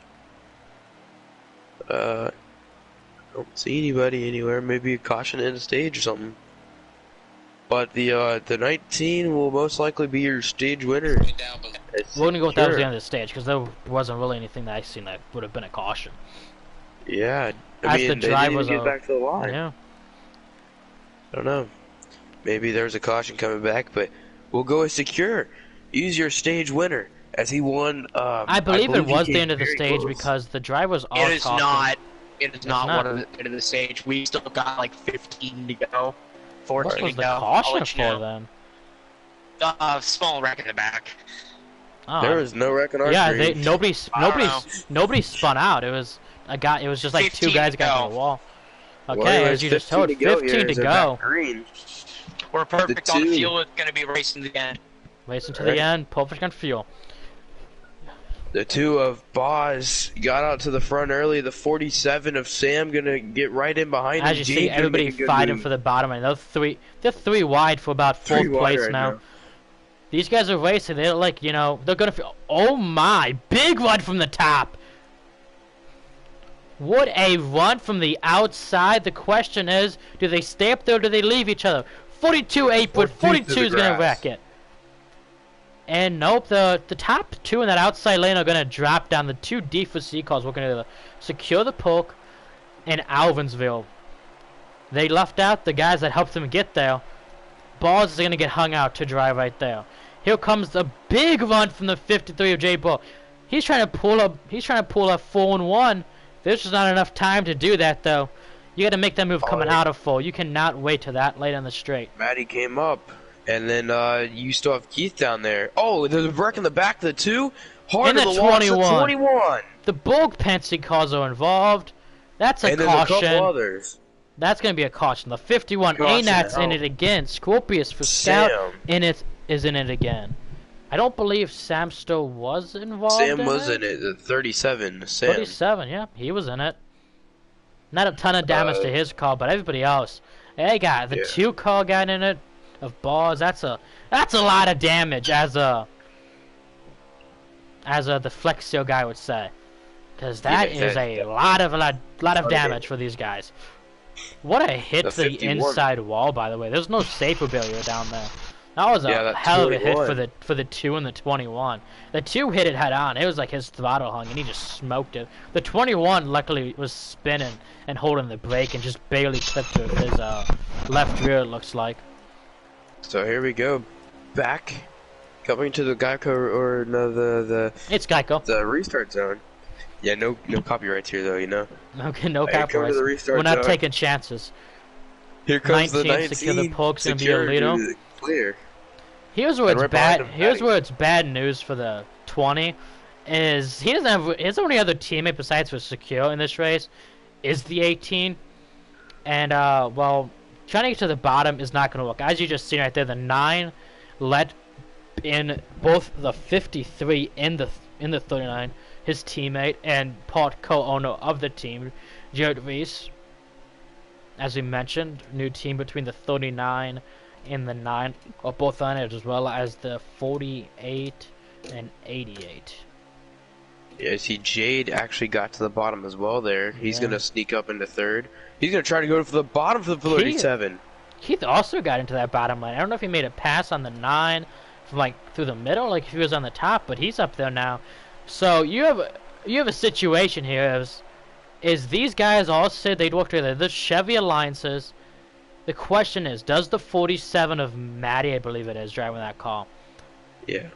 I don't see anybody anywhere. Maybe a caution to end the stage or something. But the 19 will most likely be your stage winner. We're gonna go with that was the end of the stage because there wasn't really anything that I seen that would have been a caution. Yeah, As the drive was get back to the line. Yeah. I don't know. Maybe there's a caution coming back, but we'll go with secure. Use your stage winner as he won. I believe it was he the came end of the very stage close. because the drive was all It is caution. not. It is not not. one of the end of the stage. We still got like 15 to go. 14 What was to the go. I'll caution let you for know. then? Small wreck in the back. Oh. There was no wreck on our Yeah, screen. nobody spun out. It was a guy. It was just like two 15 guys to got to go. the wall. Well, Okay, anyways, as you just 15 told, to go 15 here to as they're go. back green. We're perfect on two- fuel. It's going to be racing again. Racing to Alright. the end, perfect on fuel. The two of Boz got out to the front early. The 47 of Sam gonna get right in behind him. As you see, Jade's gonna everybody make a good fighting move. for the bottom, and they're three wide for about fourth Three wide place right now. These guys are racing. They're like, they're gonna feel. Oh my! Big run from the top. What a run from the outside. The question is, do they stay up there or do they leave each other? 42 8-foot, 42 is gonna wreck it. And nope, the top two in that outside lane are gonna drop down. The two D for C cars. We're gonna secure the poke in Alvinsville. They left out the guys that helped them get there. Balls is gonna get hung out to drive right there. Here comes the big run from the 53 of J Ball. He's trying to pull up 4-1. There's just not enough time to do that though. You got to make that move coming out of full. You cannot wait to that late on the straight. Matty came up, and then you still have Keith down there. Oh, there's a wreck in the back of the two. Hard And to the the loss of 21. 21. The Bulk Pensy cars are involved. That's a And then a couple caution. others. That's going to be a caution. The 51 Caution, Anat's in oh. it again. Scorpius for Scout Sam. is in it again. I don't believe Sam still was involved. Sam was in it. The 37. Sam. 37, yeah, he was in it. Not a ton of damage to his car, but everybody else. They got the two car got in it of bars. That's a lot of damage as the Flexio guy would say, because that is a lot of damage for these guys. What a hit to the inside wall, by the way. There's no safety barrier down there. That was a hell of a hit for the 2 and the 21. The 2 hit it head on. It was like his throttle hung, and he just smoked it. The 21 luckily was spinning and holding the brake and just barely clipped his left rear, it looks like. So here we go. Back. Coming to the Geico, or no, the It's Geico. The restart zone. Yeah, no copyrights here, though, you know. Okay, no Hey, come to the copyrights. restart We're not zone. taking chances. Here comes the 19. Secure the poke's gonna be a Secure leader. to the clear. Here's where And it's right bad. behind him, Here's Patty. where it's bad news for the 20. Is he doesn't have his only other teammate besides for Secure in this race is the 18, and well, trying to get to the bottom is not going to work. As you just seen right there, the 9 let in both the 53 in the 39, his teammate and part co-owner of the team, Jared Reese. As we mentioned, new team between the 39 and the 9 are both on it, as well as the 48 and 88. Yeah, see, Jade actually got to the bottom as well there. He's Yeah. going to sneak up into third. He's going to try to go for the bottom for the 37. Keith also got into that bottom line. I don't know if he made a pass on the 9 from like through the middle, like if he was on the top, but he's up there now. So you have a situation here is these guys all said they'd work together. The Chevy alliances. The question is, does the 47 of Matty, I believe it is, driving that car, Yeah.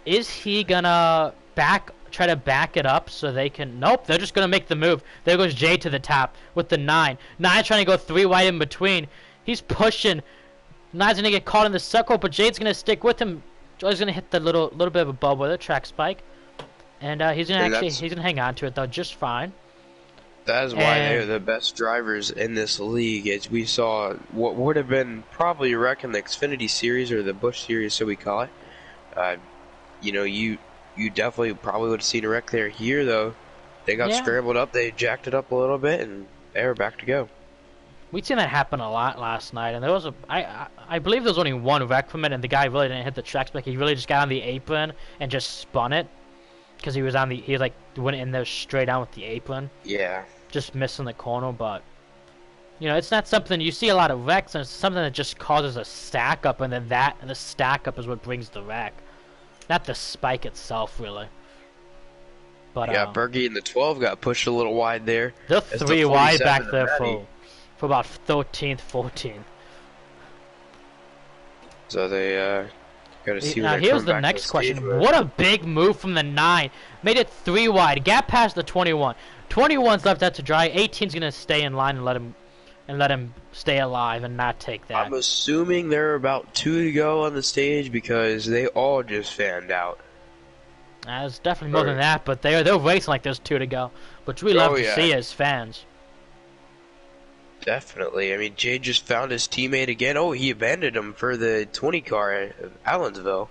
is he gonna try to back it up so they can? Nope, they're just gonna make the move. There goes Jay to the top with the 9. 9 trying to go 3 wide in between. He's pushing. 9's gonna get caught in the circle, but Jade's gonna stick with him. Joy's gonna hit the little bit of a bubble with a track spike, and he's gonna hang on to it though just fine. That is why they're the best drivers in this league. As we saw what would have been probably a wreck in the Xfinity Series or the Busch Series, so we call it. You know, you definitely probably would have seen a wreck there. Here, though, they got scrambled up. They jacked it up a little bit, and they were back to go. We'd seen that happen a lot last night, and there was I believe there was only one wreck from it, and the guy really didn't hit the track spike. He really just got on the apron and just spun it. because he was like went in there straight on with the apron, Yeah. just missing the corner. But you know, it's not something you see a lot of wrecks, and it's something that just causes a stack up, and then the stack up is what brings the wreck, not the spike itself, really. But Yeah, Berge in the 12 got pushed a little wide there. they're As the 3 wide 47 back and there Matty. for about 13th, 14th. So they got to see Now when they here's come the back next to the question. stage with. What a big move from the 9. Made it 3 wide. Gap past the 21. 21's left out to dry. 18's gonna stay in line and let him stay alive and not take that. I'm assuming there are about 2 to go on the stage because they all just fanned out. It's definitely more than that, but they're racing like there's 2 to go, which we love to see as fans. Definitely. I mean, Jade just found his teammate again. Oh, he abandoned him for the 20 car at Allensville.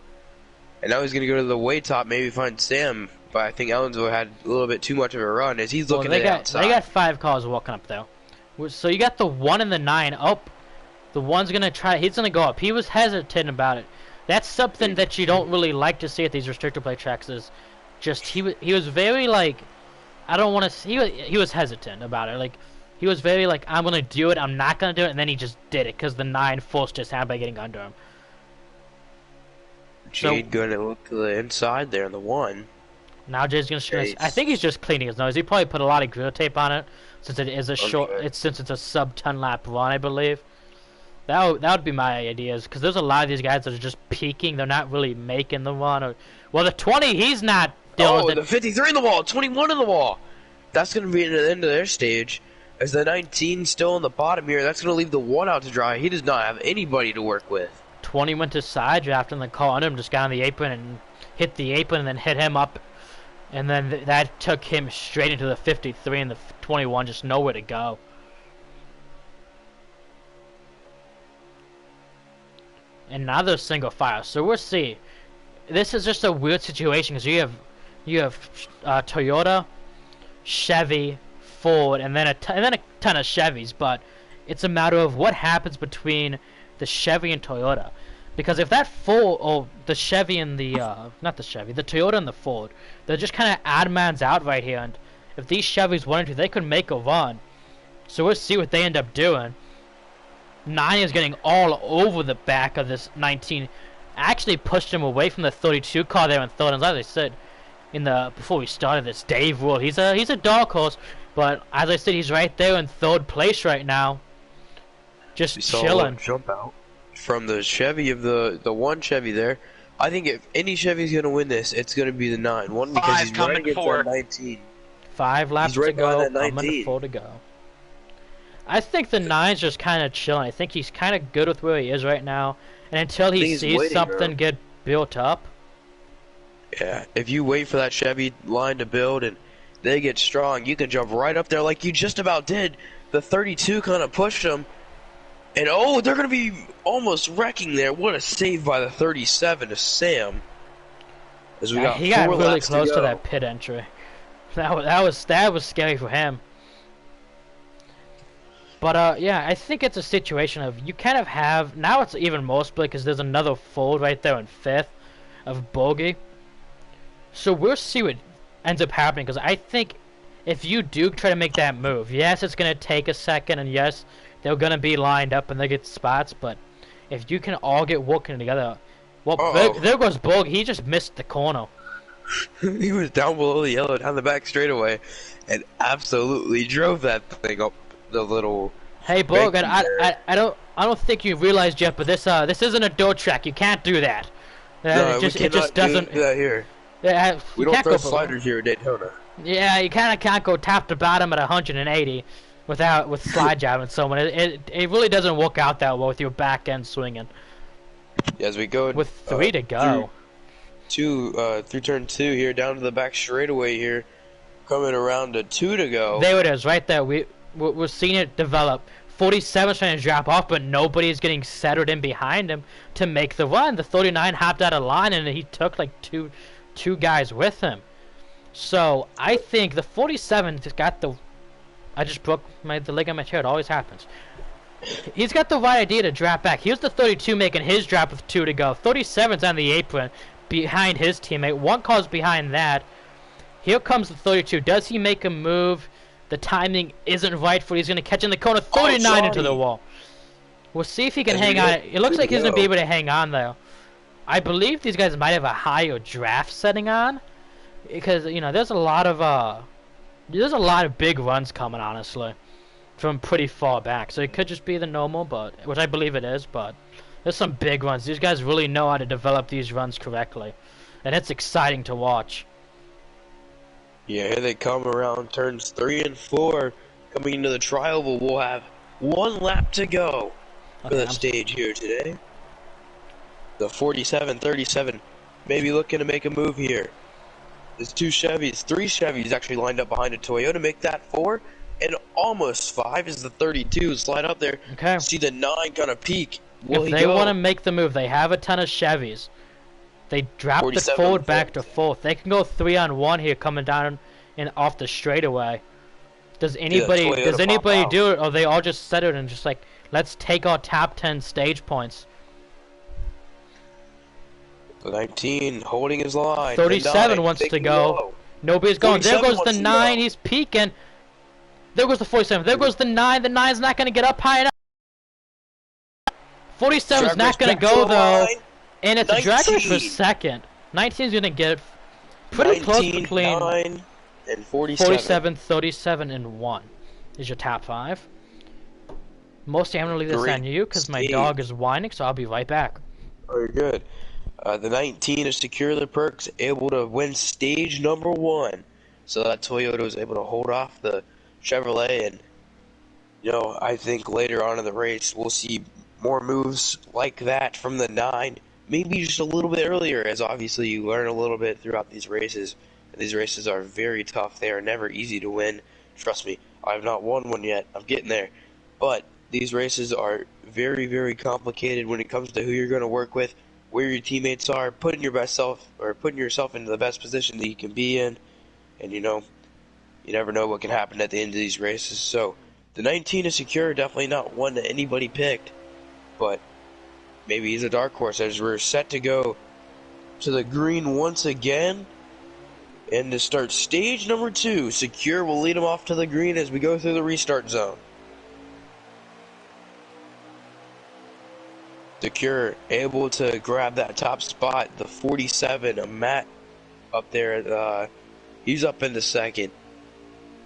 And now he's going to go to the way top, maybe find Sam. But I think Allensville had a little bit too much of a run as he's looking at the outside. They got 5 cars walking up, though. So you got the 1 and the 9 up. The 1's going to try. He's going to go up. He was hesitant about it. That's something that you don't really like to see at these restrictor plate tracks. Is just he was very like, I don't want to. He was hesitant about it. Like he was very like, I'm gonna do it. I'm not gonna do it, and then he just did it because the 9 forced his hand by getting under him. Jade going to look to the inside there in the 1. Now Jade's gonna. I think he's just cleaning his nose. He probably put a lot of grill tape on it since it is a short. Since it's a sub 10 lap run, I believe. That would be my ideas, because there's a lot of these guys that are just peaking. They're not really making the run. Or, well, the 20, he's not dealing with it. The 53 in the wall, 21 in the wall. That's going to be the end of their stage. As the 19 still in the bottom here, that's going to leave the 1 out to dry. He does not have anybody to work with. 20 went to side draft, and the call under him just got on the apron and hit the apron and then hit him up. And then that took him straight into the 53, and the 21 just nowhere to go. And now there's single file, so we'll see. This is just a weird situation because you have Toyota, Chevy, Ford, and then a ton of Chevys. But it's a matter of what happens between the Chevy and Toyota, because if that Ford or the Chevy and the not the Chevy, the Toyota and the Ford, they're just kind of odd man's out right here. And if these Chevys wanted to, they could make a run. So we'll see what they end up doing. 9 is getting all over the back of this 19. Actually pushed him away from the 32 car there in third. And as I said before we started this, Dave Wool, he's a dark horse, but as I said, he's right there in third place right now, just chilling. Jump out from the Chevy of the 1 Chevy there. I think if any Chevy's gonna win this, it's gonna be the 9. One because he's right against that 19. 5 laps He's right to go. behind that I'm 19. 4 to go. I think the 9's just kind of chilling. I think he's kind of good with where he is right now. And until he sees something get built up. Yeah, if you wait for that Chevy line to build and they get strong, you can jump right up there like you just about did. The 32 kind of pushed him. And oh, they're going to be almost wrecking there. What a save by the 37 to Sam. As we He got really close to that pit entry. That was scary for him. But yeah, I think it's a situation of you kind of have now it's even more split because there's another fold right there in 5th of bogey. So we'll see what ends up happening, because I think if you do try to make that move, yes, it's gonna take a second, and yes, they're gonna be lined up and they get spots. But if you can all get working together, well, there goes bogey. He just missed the corner. He was down below the yellow, down the back straightaway, and absolutely drove that thing up the little. Hey, Borg, I don't think you realized yet, but this isn't a dirt track. You can't do that. No, it just doesn't. Do that here. We don't throw sliders here at Daytona. Yeah, you kind of can't go top to bottom at 180 with slide jabbing someone. It really doesn't work out that well with your back end swinging. Yeah, as we go with 3 to go. Through turn 2 here, down to the back straightaway here, coming around to 2 to go. There it is, right there. We're seeing it develop. 47's trying to drop off, but nobody's getting settled in behind him to make the run. The 39 hopped out of line, and he took like two guys with him. So I think the 47 just got the. I just broke the leg on my chair. It always happens. He's got the right idea to drop back. Here's the 32 making his drop with 2 to go. 37's on the apron behind his teammate. 1 car's behind that. Here comes the 32. Does he make a move? The timing isn't right for. He's going to catch in the corner. 39 into the wall. We'll see if he can hang on. It looks like he's going to be able to hang on though. I believe these guys might have a higher draft setting on, because you know there's a lot of big runs coming, honestly, from pretty far back. So it could just be the normal, which I believe it is, but there's some big runs. These guys really know how to develop these runs correctly, and it's exciting to watch. Yeah, here they come around turns 3 and 4, coming into the trial, but we'll have 1 lap to go for the stage here today. The 47-37 maybe looking to make a move here. There's 3 Chevys actually lined up behind a Toyota, make that 4, and almost 5 is the 32 slide up there. Okay. See the 9 kind of peak. If they want to make the move, they have a ton of Chevys. They drop the forward back to 4th. They can go 3-on-1 here, coming down and off the straightaway. Does anybody do it, or they all just set it and just like, let's take our top 10 stage points? The 19 holding his line. 37 wants to go. Nobody's going. There goes the 9. He's peeking. There goes the 47. There goes the 9. The 9's not going to get up high enough. 47's not going to go though. And it's a drag race for second. 19's going to get it pretty close between 9 and 47. 47, 37, and 1 is your top 5. Mostly I'm going to leave this on you because my dog is whining, so I'll be right back. Very good. The 19 is secure the perks, able to win stage number 1. So that Toyota was able to hold off the Chevrolet, and you know, I think later on in the race we'll see more moves like that from the 9. Maybe just a little bit earlier, as obviously you learn a little bit throughout these races. And these races are very tough. They are never easy to win. Trust me, I have not won one yet. I'm getting there. But these races are very, very complicated when it comes to who you're going to work with, where your teammates are, putting yourself into the best position that you can be in. And you know, you never know what can happen at the end of these races. So the 19 is secure, definitely not one that anybody picked, but maybe he's a dark horse as we're set to go to the green once again. And to start stage number 2, Secure will lead him off to the green as we go through the restart zone. Secure able to grab that top spot, the 47, Matt up there, he's up into second.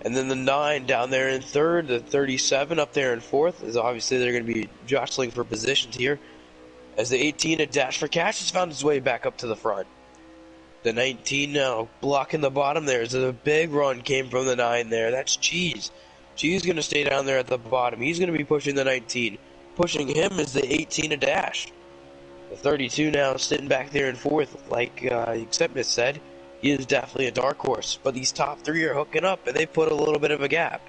And then the 9 down there in third, the 37 up there in fourth, as obviously they're going to be jostling for positions here. As the 18 at Dash for Cash has found his way back up to the front. The 19 now blocking the bottom there as a big run came from the 9 there. That's Cheese. Cheese is going to stay down there at the bottom. He's going to be pushing the 19. Pushing him is the 18 at Dash. The 32 now sitting back there in fourth. Like Acceptance said, he is definitely a dark horse. But these top 3 are hooking up and they put a little bit of a gap.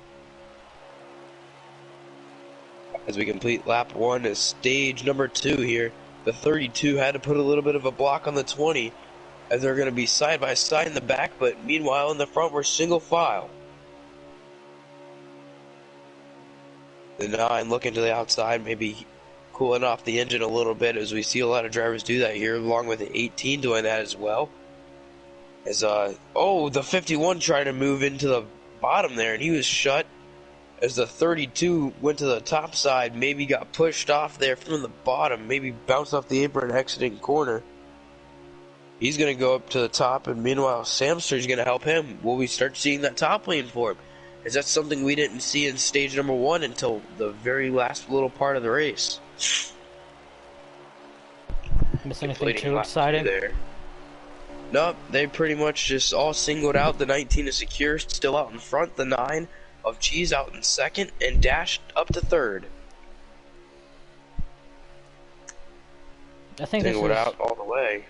As we complete lap 1 is stage number 2 here. The 32 had to put a little bit of a block on the 20. As they're going to be side by side in the back, but meanwhile in the front we're single file. The 9 looking to the outside, maybe cooling off the engine a little bit, as we see a lot of drivers do that here, along with the 18 doing that as well. As the 51 trying to move into the bottom there, and he was shut. As the 32 went to the top side, maybe got pushed off there from the bottom, maybe bounced off the apron exiting corner. He's going to go up to the top, and meanwhile, Samster's going to help him. Will we start seeing that top lane for him? Is that something we didn't see in stage number 1 until the very last little part of the race? Miss anything too exciting? There. Nope, they pretty much just all singled out. The 19 is secure, still out in front. The 9 of Cheese out in second, and Dash up to third. I think this is out all the way.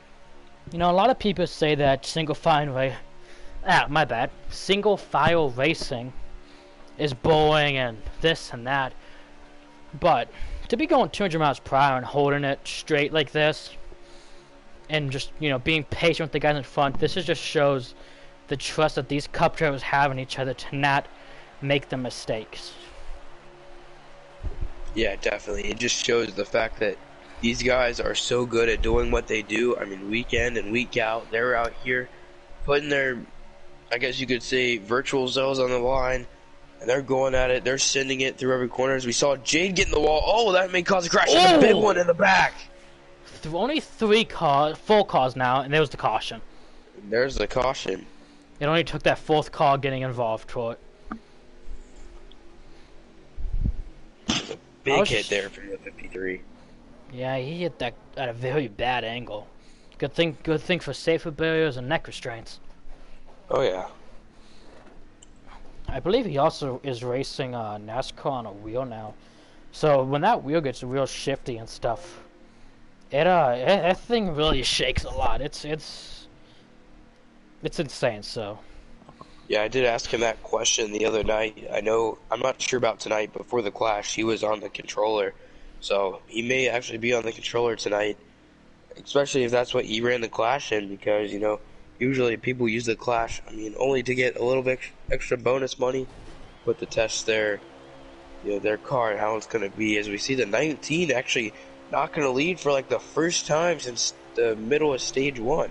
You know, a lot of people say that single file racing is boring and this and that. But to be going 200 miles per hour and holding it straight like this, and just, you know, being patient with the guys in front, this just shows the trust that these cup drivers have in each other to not make the mistakes. Yeah, definitely. It just shows the fact that these guys are so good at doing what they do. I mean, week in and week out, they're out here putting their I guess you could say, virtual zones on the line, and they're going at it. They're sending it through every corner. As we saw Jade get in the wall. Oh, that may cause a crash. And a big one in the back. Only 3 cars, 4 cars now, and there was the caution. There's the caution. It only took that 4th car getting involved for it. Big hit there from the 53. Yeah, he hit that at a very bad angle. Good thing for safer barriers and neck restraints. Oh yeah. I believe he also is racing NASCAR on a wheel now. So when that wheel gets real shifty and stuff, that thing really shakes a lot. It's insane. So. Yeah, I did ask him that question the other night. I'm not sure about tonight. Before the clash, he was on the controller, so he may actually be on the controller tonight. Especially if that's what he ran the clash in, because usually people use the clash. I mean, only to get a little bit extra bonus money, but to test their car and how it's gonna be. As we see the 19 actually not gonna lead for like the first time since the middle of stage 1,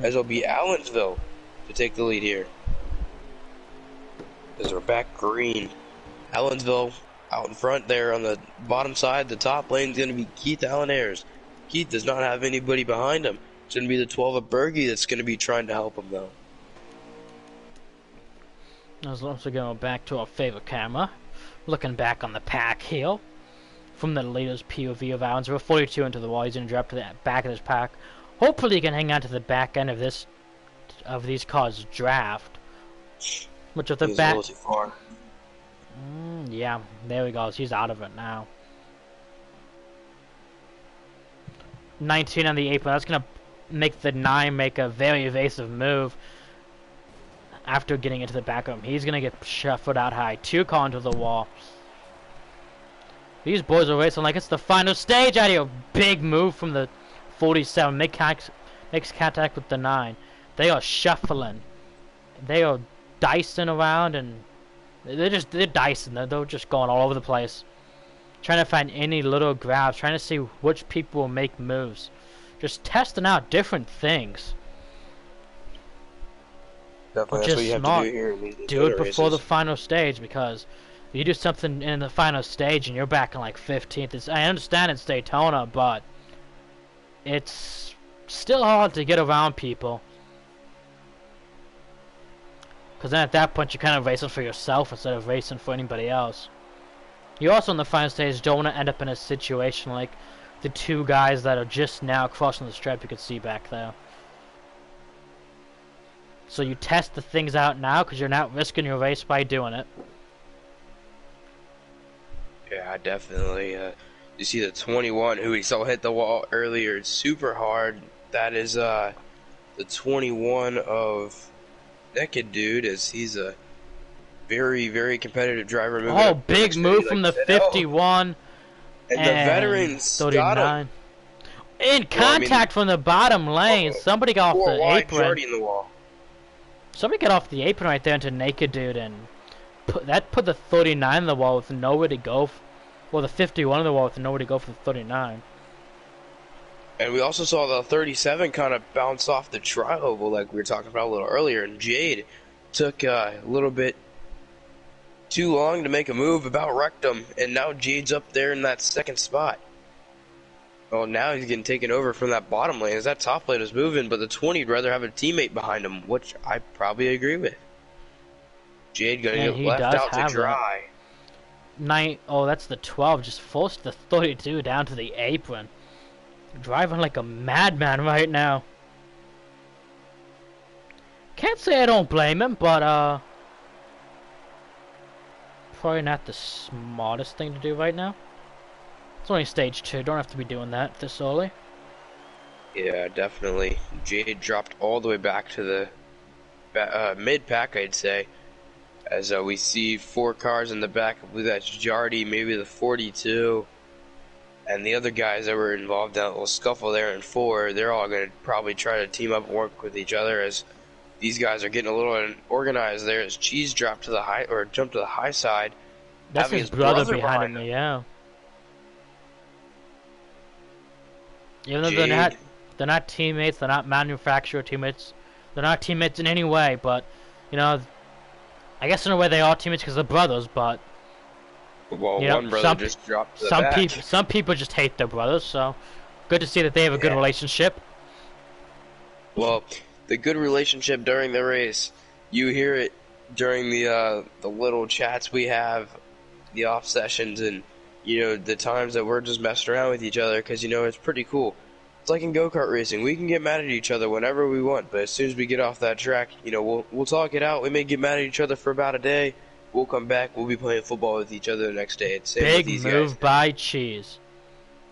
as it'll be Allensville to take the lead here. As we're back green, Allensville out in front there on the bottom side. The top lane is going to be Keith Allen Ayers. Keith does not have anybody behind him. It's going to be the 12 of Berge that's going to be trying to help him though. I was also going back to our favorite camera, looking back on the pack here from the leader's POV of Allensville. 42 into the wall. He's going to drop to the back of his pack. Hopefully, he can hang on to the back end of these cars' draft. Which of the back? Yeah, there we go. He's out of it now. 19 on the apron. That's gonna make the 9 make a very evasive move after getting into the back of him. He's gonna get shuffled out high. 2 car into the wall. These boys are racing like it's the final stage out here. Big move from the 47. Makes contact with the 9. They are shuffling. They are dicing around, and they're dicing. They're just going all over the place, trying to find any little grabs, trying to see which people will make moves, just testing out different things. Definitely, that's what you have to do here. Do it before the final stage, because if you do something in the final stage and you're back in like 15th, I understand it's Daytona, but it's still hard to get around people. Because then at that point, you're kind of racing for yourself instead of racing for anybody else. You also, in the final stage, don't want to end up in a situation like the 2 guys that are just now crossing the stripe you could see back there. So you test the things out now, because you're not risking your race by doing it. Yeah, definitely. You see the 21, who we saw hit the wall earlier. It's super hard. That is the 21 of Naked Dude, as he's a very, very competitive driver. Oh, big move from the 51 and the veterans 39. In contact from the bottom lane. Somebody got off the apron. In the wall. Somebody got off the apron right there into Naked Dude, and put the 39 in the wall with nowhere to go. Well, the 51 in the wall with nowhere to go for the 39. And we also saw the 37 kind of bounce off the tri-oval like we were talking about a little earlier. And Jade took a little bit too long to make a move, about wrecked him. And now Jade's up there in that 2nd spot. Well, now he's getting taken over from that bottom lane as that top lane is moving. But the 20 would rather have a teammate behind him, which I probably agree with. Jade going to get left out to dry. Oh, that's the 12. Just forced the 32 down to the apron. Driving like a madman right now. Can't say I don't blame him, but probably not the smartest thing to do right now. It's only stage 2. Don't have to be doing that this early. Yeah, definitely. Jade dropped all the way back to the mid-pack, I'd say. As we see 4 cars in the back. I believe that's Jardy, maybe the 42. And the other guys that were involved in that little scuffle there in 4, they're all going to probably try to team up and work with each other, as these guys are getting a little organized there as Cheese dropped to the high, or jumped to the high side. That's his brother behind him, yeah. Even though they're not teammates, they're not manufacturer teammates, they're not teammates in any way, but You know, I guess in a way they are teammates because they're brothers, but Well, you know, one brother just dropped to the back. some people just hate their brothers. So good to see that they have a good relationship. Well, the good relationship during the race, you hear it during the little chats we have, the off sessions, and you know the times that we're just messing around with each other because you know it's pretty cool. It's like in go-kart racing. We can get mad at each other whenever we want, but as soon as we get off that track, you know, we'll talk it out. We may get mad at each other for about a day. We'll come back. We'll be playing football with each other the next day. It's same with these Big move guys. by Cheese.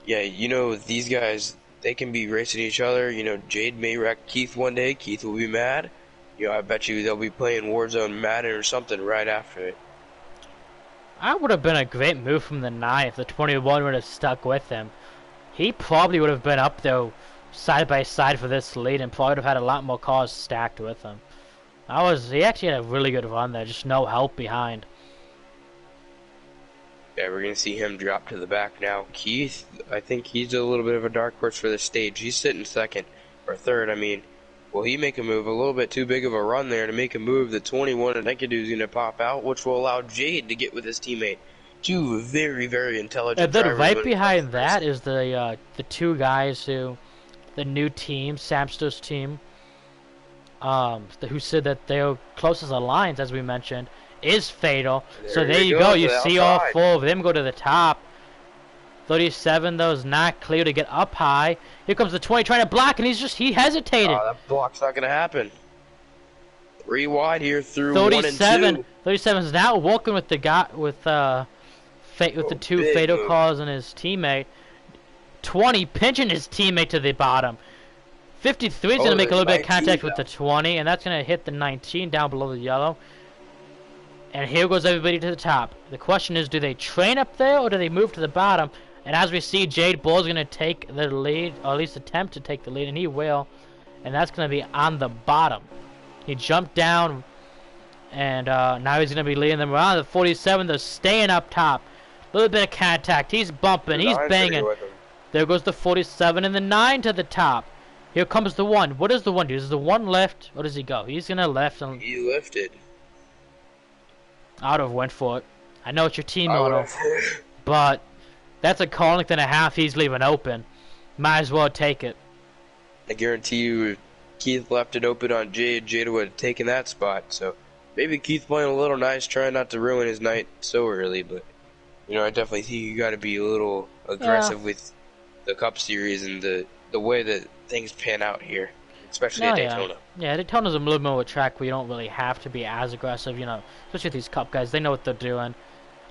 Yeah, you know, these guys, they can be racing each other. You know, Jade may wreck Keith one day. Keith will be mad. You know, I bet you they'll be playing Warzone Madden or something right after it. That would have been a great move from the 9 if the 21 would have stuck with him. He probably would have been up there side by side for this lead and probably would have had a lot more cars stacked with him. He actually had a really good run there, just no help behind. Yeah, we're going to see him drop to the back now. Keith, I think he's a little bit of a dark horse for this stage. He's sitting second, or third, I mean. Will he make a move? A little bit too big of a run there to make a move. The 21 and Enkidu is going to pop out, which will allow Jade to get with his teammate. Two very, very intelligent And then drivers right when it behind comes to that racing. is the two guys the new team, Samster's team, who said that their closest alliance, as we mentioned, is Fatal. So there you go. You see all four of them go to the top. 37 though is not clear to get up high. Here comes the 20 trying to block, and he hesitated. Oh, that block's not going to happen. 3 wide here through 37. 1 and 2. 37 is now walking with the guy with the two big Fatal move. cars and his teammate. 20 pinching his teammate to the bottom. 53 is going to make a little bit of contact with the 20, and that's going to hit the 19 down below the yellow. And here goes everybody to the top. The question is, do they train up there or do they move to the bottom? And as we see, Jade Bull's going to take the lead, or at least attempt to take the lead, and he will. And that's going to be on the bottom. He jumped down, and now he's going to be leading them around. The 47, they're staying up top. A little bit of contact. He's bumping. He's banging. There goes the 47 and the 9 to the top. Here comes the 1. What does the 1 do? Does the 1 lift, or does he go? He's going to lift. And He lifted. I would have went for it. I know it's your team model, but that's a car length and a half he's leaving open. Might as well take it. I guarantee you, if Keith left it open on Jade, Jade would have taken that spot. So maybe Keith playing a little nice, trying not to ruin his night so early. But you know, I definitely think you got to be a little aggressive with the Cup Series and the way that things pan out here, especially at Daytona. Yeah, Daytona's a little more a track where you don't really have to be as aggressive. You know, especially with these Cup guys, they know what they're doing.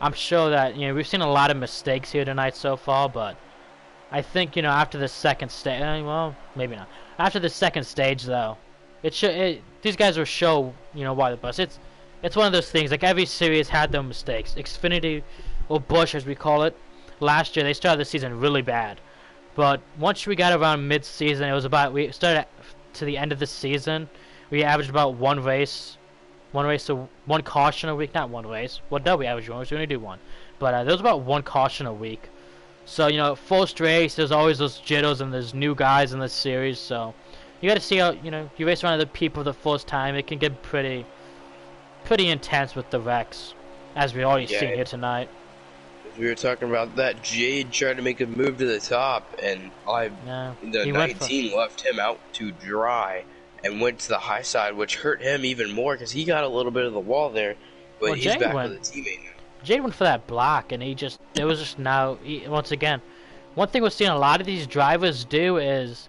I'm sure that we've seen a lot of mistakes here tonight so far, but I think after the second stage, well, maybe not. After the second stage, though, these guys will show why the bus. It's one of those things. Like every series had their mistakes. Xfinity, or Busch as we call it, last year they started the season really bad, but once we got around mid-season, we started to the end of the season. We averaged about one caution a week. Not one race. Well, no, we averaged one. We only do one, but there was about one caution a week. So first race, there's always those jitters and there's new guys in this series. So you got to see how you race around other people the first time. It can get pretty intense with the wrecks, as we already seen here tonight. We were talking about that. Jade tried to make a move to the top, and the 19 left him out to dry and went to the high side, which hurt him even more because he got a little bit of the wall there. But he's back with a teammate now. Jade went for that block, and once again, one thing we're seeing a lot of these drivers do is,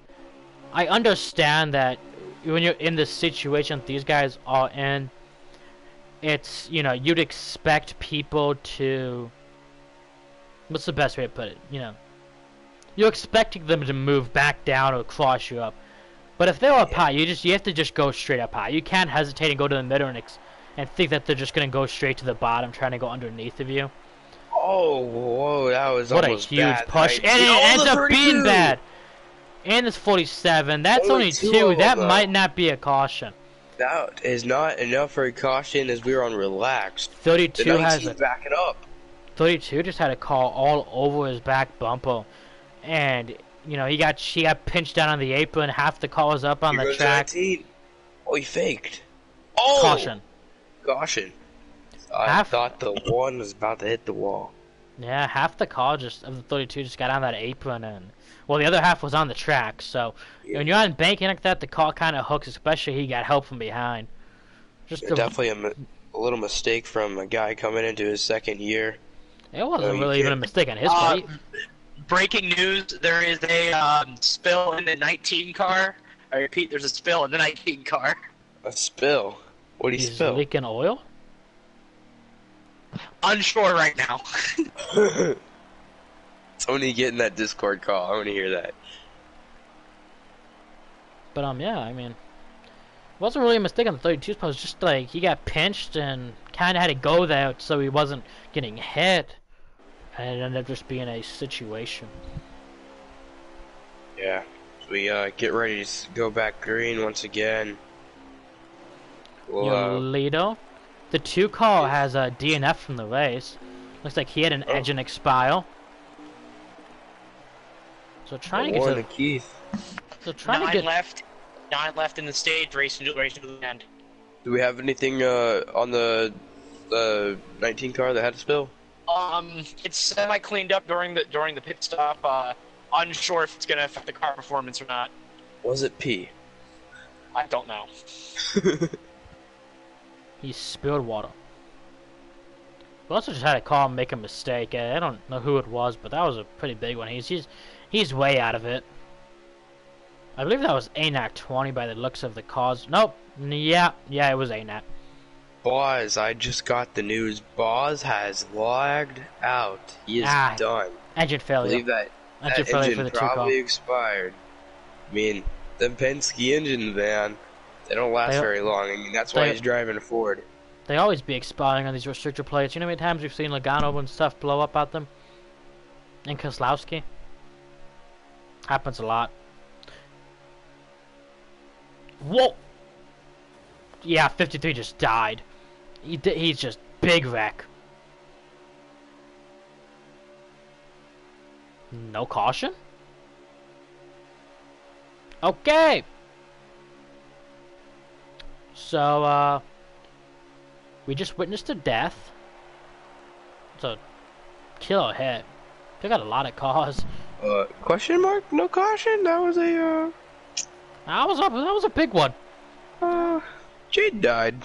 I understand that when you're in the situation these guys are in, it's, you'd expect people to, what's the best way to put it, you're expecting them to move back down or cross you up. But if they're up high, you have to just go straight up high. You can't hesitate and go to the middle and think that they're just going to go straight to the bottom, trying to go underneath of you. Oh, whoa, that was what almost a huge bad. push, and it ends up being bad. And it's 47. That's only two. That might not be a caution. That is not enough for a caution, as we were on relaxed. 32 has a backing up. 32 just had a call all over his back bumper, and he got pinched down on the apron. Half the car was up on the track. 19. Oh, he faked. Oh, caution. caution. I thought the one was about to hit the wall. Yeah, half the car of the 32 just got on that apron, and well, the other half was on the track. So when you're on banking like that, the car kind of hooks, especially he got help from behind. Definitely a little mistake from a guy coming into his second year. It wasn't really even a mistake on his part. Breaking news: there is a spill in the 19 car. I repeat, there's a spill in the 19 car. A spill? What did he spill? Leaking oil? Unsure right now. Somebody get in that Discord call. I want to hear that. But yeah, I mean, it wasn't really a mistake on the 32 spot. It was just like he got pinched and kind of had to go there so he wasn't getting hit, and it ended up just being a situation. Yeah, so we get ready to go back green once again. Lido, the 2 car has a DNF from the race. Looks like he had an engine expire. So trying to get to Keith. So trying to get 9 left in the stage, racing to the end. Do we have anything on the 19 car that had a spill? It's semi cleaned up during the pit stop. Unsure if it's gonna affect the car performance or not. Was it P? I don't know. He spilled water. We also just had a car make a mistake. I don't know who it was, but that was a pretty big one. He's way out of it. I believe that was ANAC 20 by the looks of the cars. Nope. Yeah, it was ANAC. Boz, I just got the news. Boz has lagged out. He is done. Engine failure. I believe that engine probably expired. I mean, them Penske engines, man, they don't last very long. I mean, that's why he's driving a Ford. They always be expiring on these restrictor plates. You know how many times we've seen Logano and stuff blow up out them? And Kozlowski? Happens a lot. Whoa! Yeah, 53 just died. He's just big wreck. No caution? Okay! So, we just witnessed a death. It's a killer hit. They got a lot of cars. Question mark? No caution? That was a, That was a big one. Jade died.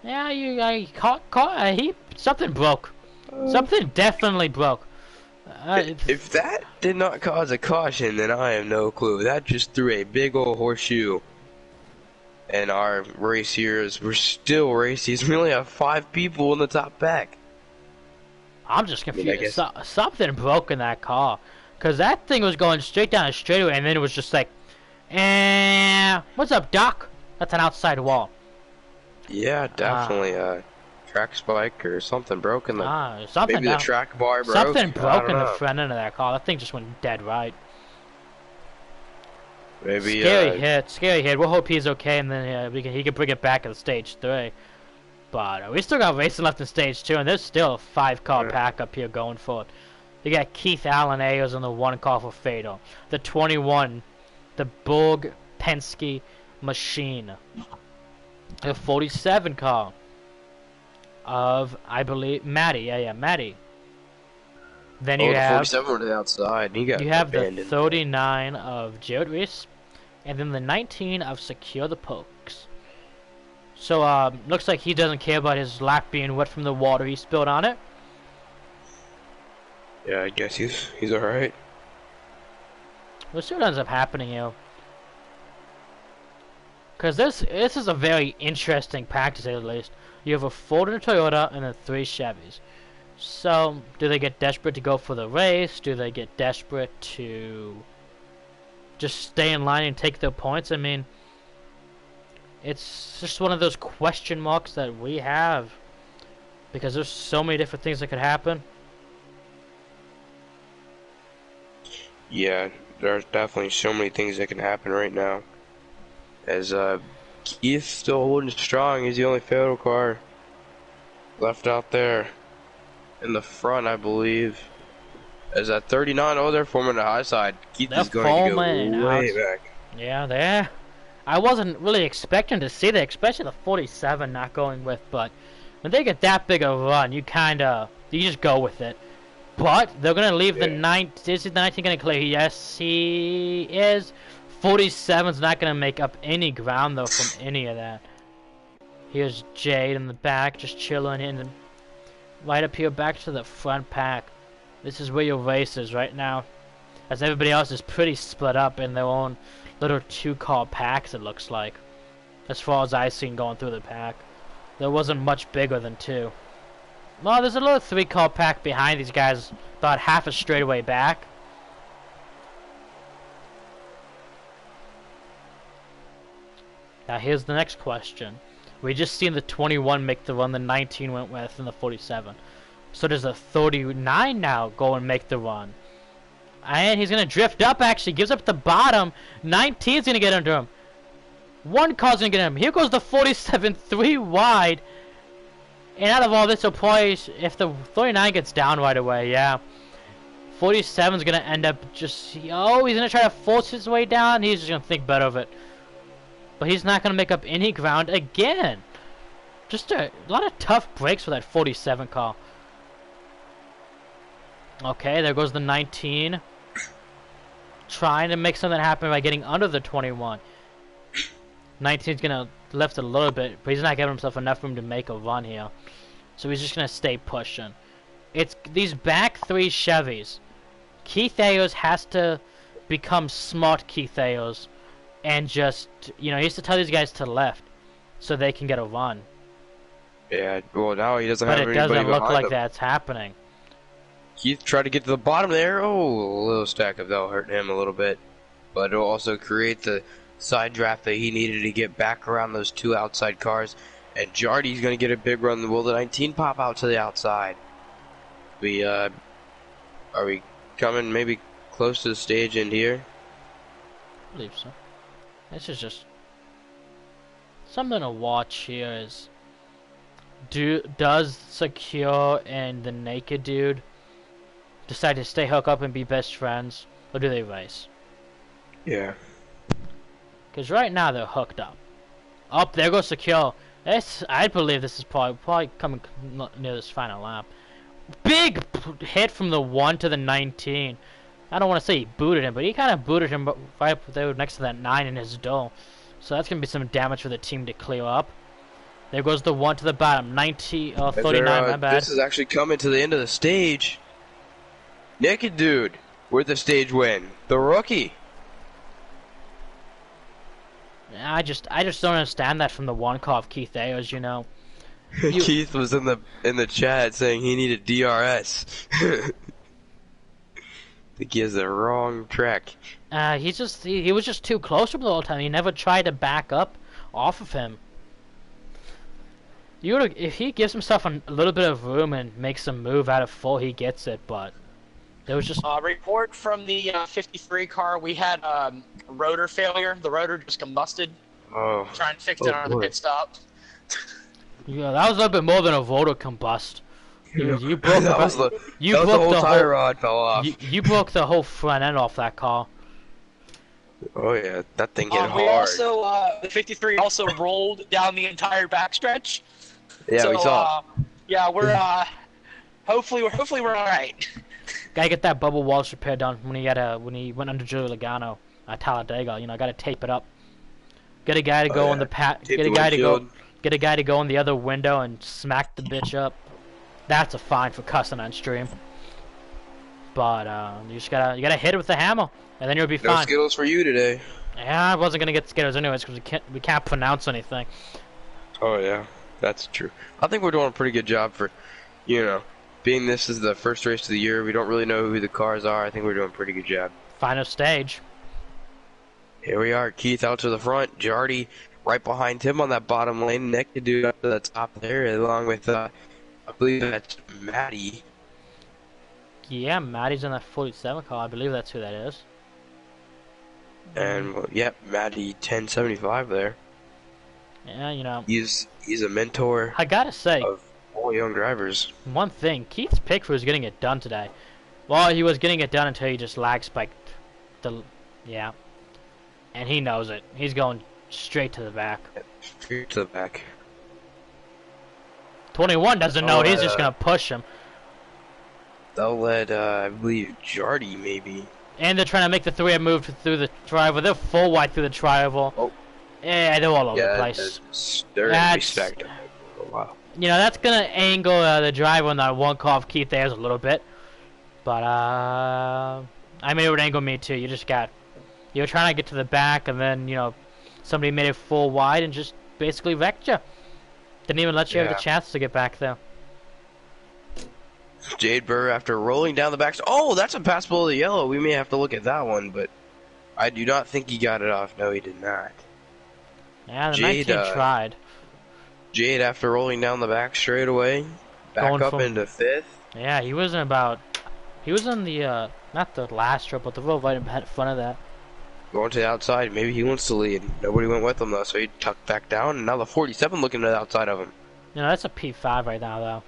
Yeah, something broke. Something definitely broke. If that did not cause a caution, then I have no clue. That just threw a big old horseshoe. And our race here is, we're still racing. We only have 5 people in the top pack. I'm just confused. Something broke in that car. Because that thing was going straight down a straightaway, and then it was just like, what's up, Doc? That's an outside wall. Yeah, definitely a track spike or something broke in the... maybe the track bar broke. Something broke in the front end of that car. That thing just went dead right. Maybe scary hit. We'll hope he's okay, and then he can bring it back in stage 3. But we still got racing left in stage 2, and there's still a 5-car pack up here going for it. You got Keith Allen Ayers on the 1 car for Fatal. The 21, the Borg Penske Machine. The 47 car of, I believe, Matty. Yeah, Matty. Then you have 47 on the outside. You have the 39 of Jared Reese, and then the 19 of Secure the Pokes. So looks like he doesn't care about his lap being wet from the water he spilled on it. Yeah, I guess he's all right. We'll see what ends up happening here. Because this is a very interesting pack, to say the least. You have a Ford and a Toyota, and then 3 Chevys. So, do they get desperate to go for the race? Do they get desperate to just stay in line and take their points? I mean, it's just one of those question marks that we have. Because there's so many different things that could happen. Yeah, there's definitely so many things that can happen right now. As Keith's still holding strong. He's the only Fatal car left out there in the front, I believe. As at 39, they're forming the high side. Keith is going to go way back. Yeah, I wasn't really expecting to see that, especially the 47 not going with, but when they get that big of a run, you just go with it. But they're going to leave the 19. Is the 19 going to clear? Yes, he is. 47's not going to make up any ground, though, from any of that. Here's Jade in the back, just chilling in. Right up here, back to the front pack. This is where your race is right now. As everybody else is pretty split up in their own little 2-car packs, it looks like. As far as I've seen going through the pack. There wasn't much bigger than 2. Well, there's a little 3-car pack behind these guys, about half a straightaway back. Now here's the next question. We just seen the 21 make the run, the 19 went with, and the 47. So does the 39 now go and make the run? And he's going to drift up, actually. Gives up the bottom. 19's going to get under him. One car's going to get him. Here goes the 47, 3 wide. And out of all this, he'll probably, if the 39 gets down right away, yeah. 47's going to end up just, oh, he's going to try to force his way down. He's just going to think better of it. But he's not going to make up any ground again. Just a lot of tough breaks for that 47 car. Okay, there goes the 19. Trying to make something happen by getting under the 21. 19's going to lift a little bit, but he's not giving himself enough room to make a run here. So he's just going to stay pushing. It's these back 3 Chevys. Keith Ayers has to become smart Keith Ayers. And just, you know, he used to tell these guys to left so they can get a run. Yeah, well, now he doesn't have anybody behind him. But it doesn't look like him. That's happening. Keith tried to get to the bottom there. Oh, a little stack of that'll hurt him a little bit. But it'll also create the side draft that he needed to get back around those 2 outside cars. And Jardy's going to get a big run. Will the 19 pop out to the outside? Are we coming maybe close to the stage end here? I believe so. This is just something to watch here. Is does Secure and the Naked Dude decide to stay hooked up and be best friends, or do they race? Yeah. Because right now they're hooked up. Up there goes Secure. I believe this is probably coming near this final lap. Big hit from the 1 to the 19. I don't want to say he booted him, but he kind of booted him right up there next to that 9 in his door. So that's going to be some damage for the team to clear up. There goes the 1 to the bottom. 39, my bad. This is actually coming to the end of the stage. Naked Dude with the stage win. The rookie. I just don't understand that from the 1 car of Keith Ayers, you know. Keith was in the chat saying he needed DRS. I think he has the wrong track. He was just too close to him the whole time. He never tried to back up off of him. If he gives himself a little bit of room and makes a move out of 4, he gets it. But there was just report from the 53 car. We had rotor failure. The rotor just combusted. Oh. Trying to fix it on the pit stop. Yeah, that was a little bit more than a rotor combust. You broke the whole tire rod fell off. You broke the whole front end off that car. Oh yeah, that thing hit hard. We also the 53 also rolled down the entire backstretch. Yeah, so, we saw. Yeah, we're hopefully we're all right. Gotta get that bubble walls repaired done when he went under Joey Logano at Talladega. You know, gotta tape it up. Get a guy to go on the Get a guy to go in the other window and smack the bitch up. That's a fine for cussing on stream. But you gotta hit it with the hammer, and then you'll be fine. No Skittles for you today. Yeah, I wasn't gonna get Skittles anyways because we can't pronounce anything. Oh yeah, that's true. I think we're doing a pretty good job for, being this is the first race of the year. We don't really know who the cars are. I think we're doing a pretty good job. Final stage. Here we are. Keith out to the front. Jardy right behind him on that bottom lane. Naked Dude up to the top there, along with I believe that's Maddie. Yeah, Maddie's in that 47 car. I believe that's who that is. And yep, Maddie 1075 there. Yeah, he's a mentor. I gotta say, of all young drivers. One thing, Keith's pick was getting it done today. Well, he was getting it done until he just lag spiked. And he knows it. He's going straight to the back. Straight to the back. 21 doesn't know. He's just gonna push him. They'll let, I believe, Jardy maybe. And they're trying to make the 3 move through the triangle. They're full wide through the triangle. Oh. Yeah, they're all over the place. They're gonna be stacked up for a while. You know, that's gonna angle the driver on that one car of Keith Ayers a little bit. But, I mean, it would angle me too. You're trying to get to the back, and then, you know, somebody made it full wide and just basically wrecked you. Didn't even let you have the chance to get back there. Jade Burr, after rolling down the back. Oh, that's a pass below the yellow. We may have to look at that one, but I do not think he got it off. No, he did not. Yeah, the Jade, 19 tried. Jade, after rolling down the back straight away, back up into 5th. Yeah, he was in the, not the last strip, but the row right in front of that. Going to the outside, maybe he wants to lead. Nobody went with him though, so he tucked back down, and now the 47 looking to the outside of him. You know, that's a P5 right now, though.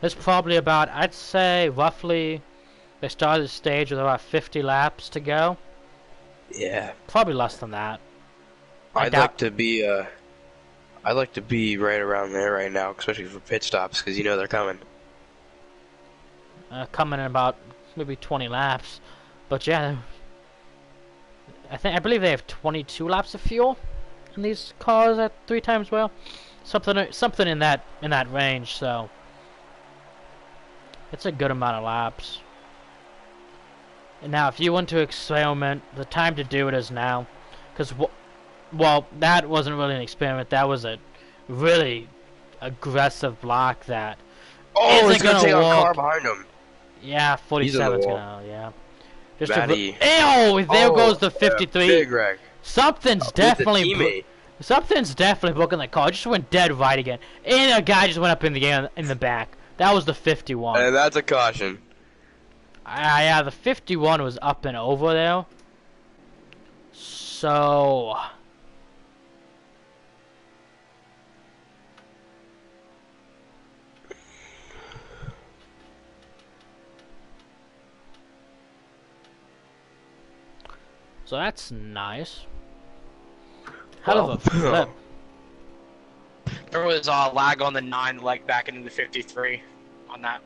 There's probably about, I'd say, roughly, they started the stage with about 50 laps to go. Yeah. Probably less than that. I'd like to be right around there right now, especially for pit stops, because you know they're coming. Coming in about maybe 20 laps, but yeah, I believe they have 22 laps of fuel in these cars at 3 times well, something in that range. So it's a good amount of laps. And now, if you want to experiment, the time to do it is now, because well, that wasn't really an experiment. That was a really aggressive block that. Oh, he's gonna take a car behind him. Yeah, 47's gonna, yeah. Just Matty. Ew, there goes the 53. Big wreck. Something's definitely broken the car. It just went dead right again. And a guy just went up in the air in the back. That was the 51. And that's a caution. Yeah, the 51 was up and over there. So that's nice. Hell of a flip. There was a lag on the 9 leg back into the 53 on that.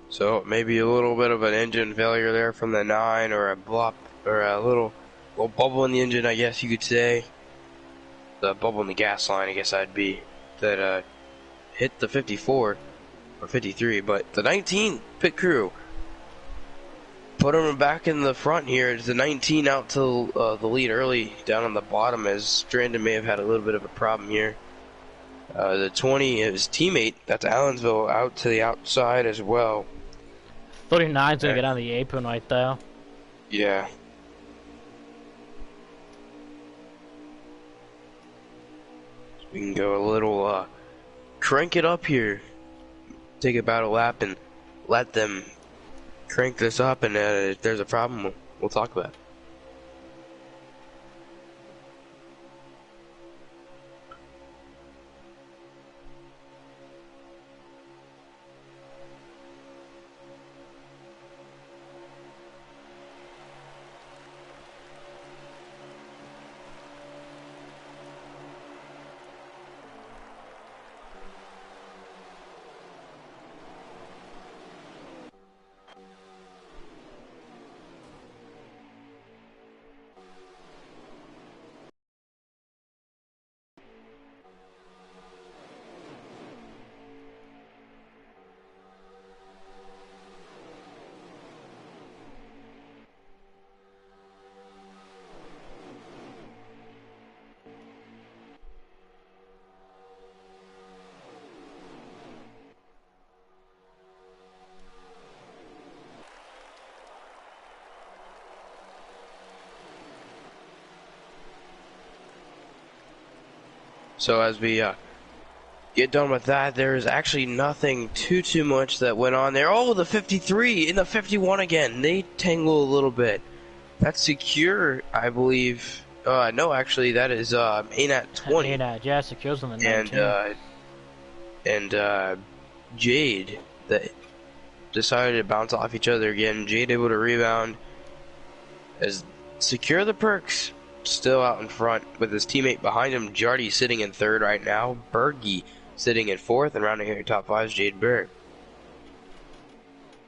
So maybe a little bit of an engine failure there from the 9, or a blop, or a little bubble in the engine, I guess you could say. The bubble in the gas line, I guess that'd be, that hit the 54 or 53. But the 19 pit crew put him back in the front here. It's the 19 out to the lead early down on the bottom, as Strandon may have had a little bit of a problem here. The 20, his teammate, that's Allensville, out to the outside as well. 39's gonna get on the apron right there. Yeah. So we can go a little, crank it up here. Take about a lap and let them crank this up, and if there's a problem, we'll talk about it. So as we get done with that, there is actually nothing too much that went on there. Oh, the 53 and the 51 again. They tangle a little bit. That's secure, I believe. No, actually, that is Main at 20. Yeah, secures on the 19. And Jade that decided to bounce off each other again. Jade able to rebound as Secure the Perks still out in front with his teammate behind him. Jardy sitting in third right now. Bergie sitting in fourth, and rounding out your top five is Jade Berg.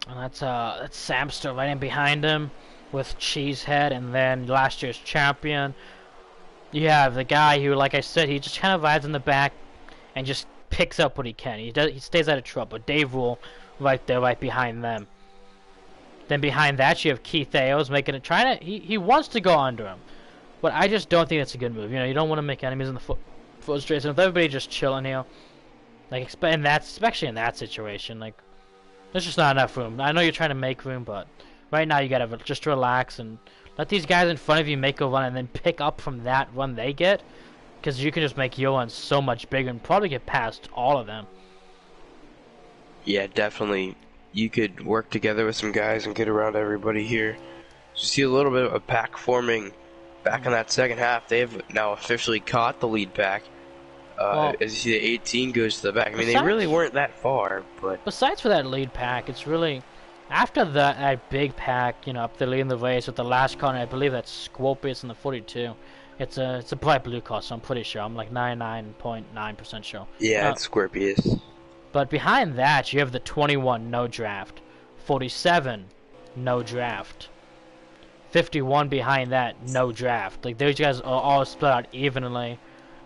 And that's Samster right in behind him with Cheesehead, and then last year's champion. You have the guy who, like I said, he just kind of rides in the back and just picks up what he can. He stays out of trouble. Dave Rule right there, right behind them. Then behind that, you have Keith Ayos making it, he wants to go under him, but I just don't think that's a good move. You know, you don't want to make enemies in the foot straight. So if everybody just chilling here, like especially in that situation, like there's just not enough room. I know you're trying to make room, but right now you gotta just relax and let these guys in front of you make a run, and then pick up from that run they get, because you can just make your one so much bigger and probably get past all of them. Yeah, definitely. You could work together with some guys and get around everybody here. You see a little bit of a pack forming back in that second half. They have now officially caught the lead pack. As you see, the 18 goes to the back. I mean, they really weren't that far, but besides for that lead pack, it's really after that big pack, you know, up the lead in the race with the last car, and I believe that's Scorpius in the 42. It's a bright blue car, so I'm pretty sure. I'm like 99.9% sure. Yeah, it's Scorpius. But behind that, you have the 21 no draft, 47 no draft, 51 behind that no draft. Like those guys are all split out evenly.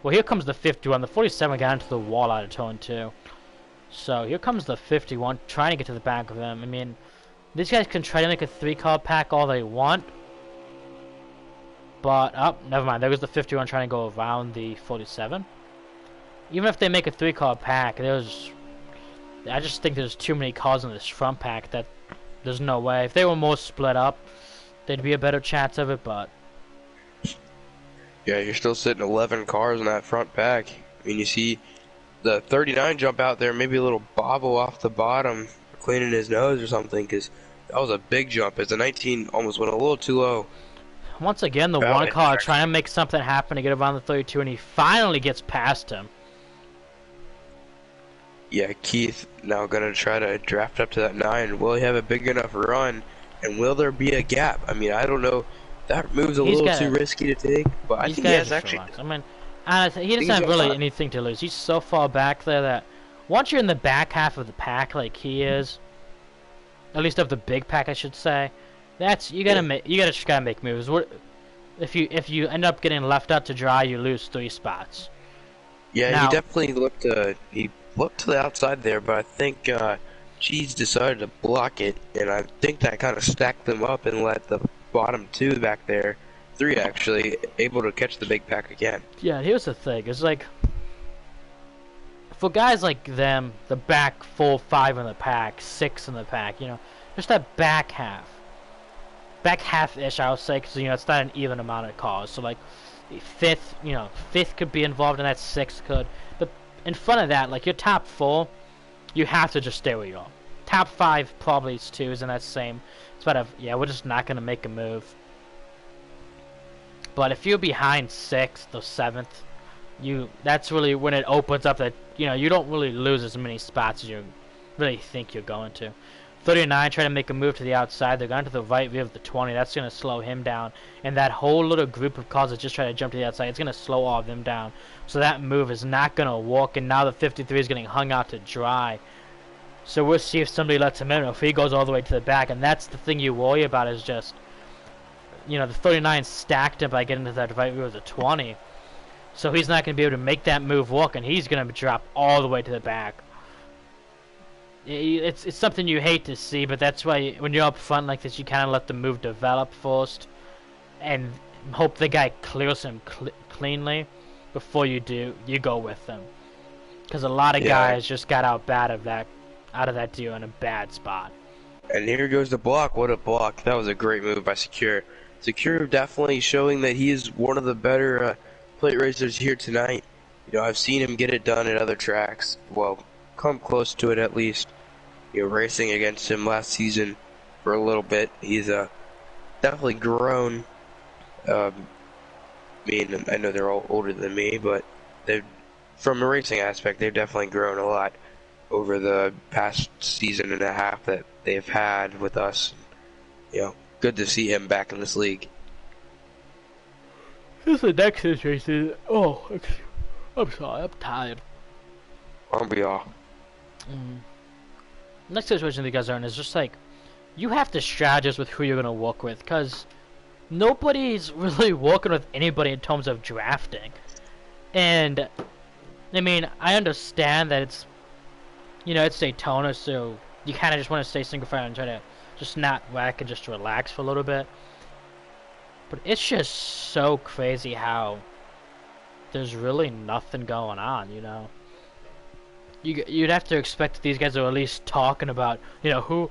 Well, here comes the 51. The 47 got into the wall out of turn 2. So here comes the 51 trying to get to the back of them. I mean, these guys can try to make a 3-car pack all they want. But, never mind. There goes the 51 trying to go around the 47. Even if they make a 3-car pack, I just think there's too many cars in this front pack that there's no way. If they were more split up, there'd be a better chance of it, but yeah, you're still sitting 11 cars in that front pack. I mean, you see the 39 jump out there, maybe a little bobble off the bottom, cleaning his nose or something, because that was a big jump. As the 19 almost went a little too low. Once again, the one car trying to make something happen to get around the 32, and he finally gets past him. Yeah, Keith now going to try to draft up to that 9. Will he have a big enough run, and will there be a gap? I mean, I don't know. That move's a little too risky to take, but I think he has actually. I mean, he doesn't have really anything to lose. He's so far back there that once you're in the back half of the pack, like he is, at least of the big pack, I should say, you gotta make moves. If you end up getting left out to dry, you lose 3 spots. Yeah, now, he definitely looked to the outside there, but I think Cheese decided to block it, and I think that kind of stacked them up and let the bottom 2 back there, 3 actually, able to catch the big pack again. Yeah, here's the thing. It's like, for guys like them, the back 4, 5 in the pack, 6 in the pack, you know, just that back half-ish, I would say, because, you know, it's not an even amount of cars. So, like, fifth could be involved, and that 6th could. But in front of that, like, your top 4, you have to just stay where you are. Top 5 probably is 2s in that same. Yeah, we're just not going to make a move. But if you're behind 6th or 7th, that's really when it opens up that, you know, you don't really lose as many spots as you really think you're going to. 39 trying to make a move to the outside. They're going to the right rear of the 20. That's going to slow him down. And that whole little group of cars that just try to jump to the outside, it's going to slow all of them down. So that move is not going to work. And now the 53 is getting hung out to dry. So we'll see if somebody lets him in or if he goes all the way to the back. And that's the thing you worry about is just, you know, the 39 stacked him by getting to that right rear of the 20. So he's not going to be able to make that move work, and he's going to drop all the way to the back. It's something you hate to see, but that's why when you're up front like this, you kind of let the move develop first and hope the guy clears him cleanly before you go with them. Because a lot of guys just got out of that deal in a bad spot. And here goes the block. What a block. That was a great move by Secure. Secure definitely showing that he is one of the better plate racers here tonight. You know, I've seen him get it done at other tracks. Well, come close to it at least. You know, racing against him last season for a little bit. He's definitely grown mean, I know they're all older than me, but they've, from a racing aspect, they've definitely grown a lot over the past season and a half that they've had with us. You know, good to see him back in this league. This is the next situation. Oh, I'm sorry, I'm tired. Aren't we all? Next situation that you guys are in is just like, you have to strategize with who you're going to work with, because nobody's really working with anybody in terms of drafting. And, I mean, I understand that it's, you know, it's Daytona, so you kind of just want to stay single file and try to just not wreck and just relax for a little bit. But it's just so crazy how there's really nothing going on, you know. You'd have to expect that these guys are at least talking about, you know, who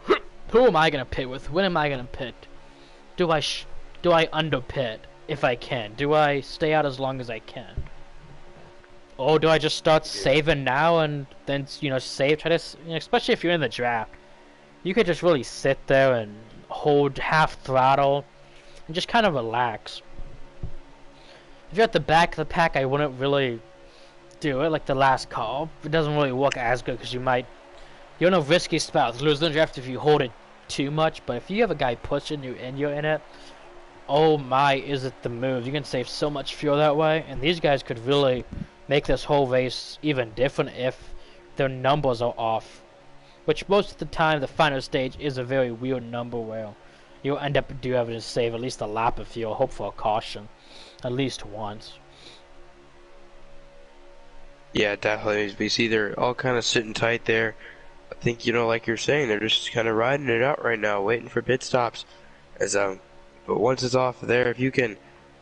am I gonna pit with? When am I gonna pit? Do I under pit if I can? Do I stay out as long as I can? Or do I just start saving now and then, you know, save? Try to, you know, especially if you're in the draft, you could just really sit there and hold half throttle and just kind of relax. If you're at the back of the pack, I wouldn't really do it like the last call. It doesn't really work as good because you're in a risky spot. Losing the draft if you hold it too much, but if you have a guy pushing you and you're in it, oh my, is it the move. You can save so much fuel that way, and these guys could really make this whole race even different if their numbers are off, which most of the time the final stage is a very weird number where you'll end up having to save at least a lap of fuel, hope for a caution at least once. Yeah, definitely. We see they're all kind of sitting tight there. I think, you know, like you're saying, they're just kind of riding it out right now, waiting for pit stops. But once it's off there, if you can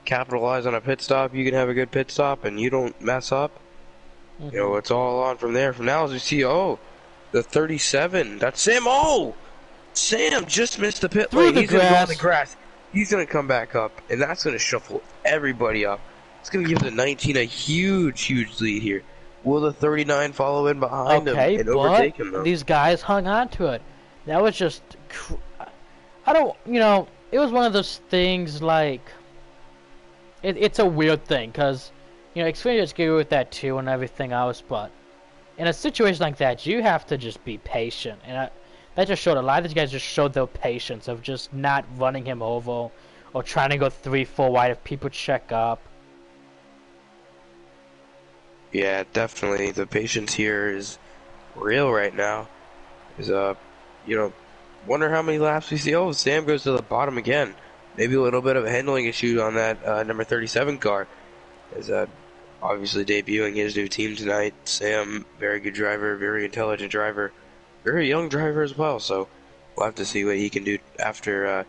capitalize on a pit stop, you can have a good pit stop, and you don't mess up. You know, it's all on from there. From now, as we see, the 37. That's Sam. Oh, Sam just missed the pit lane. He's gonna go on the grass. He's gonna come back up, and that's gonna shuffle everybody up. It's gonna give the 19 a huge lead here. Will the 39 follow in behind him and overtake him, though? These guys hung on to it. That was just... I don't... You know, it was one of those things, like... It's a weird thing, because... You know, Xfinity just gave with that, too, and everything else, but... In a situation like that, you have to just be patient. And that just showed... A lot of these guys just showed their patience of just not running him over, or trying to go 3-4 wide if people check up. Yeah, definitely. The patience here is real right now. You know, wonder how many laps we see. Oh, Sam goes to the bottom again. Maybe a little bit of a handling issue on that number 37 car. Obviously debuting his new team tonight. Sam, very good driver, very intelligent driver, very young driver as well. So we'll have to see what he can do after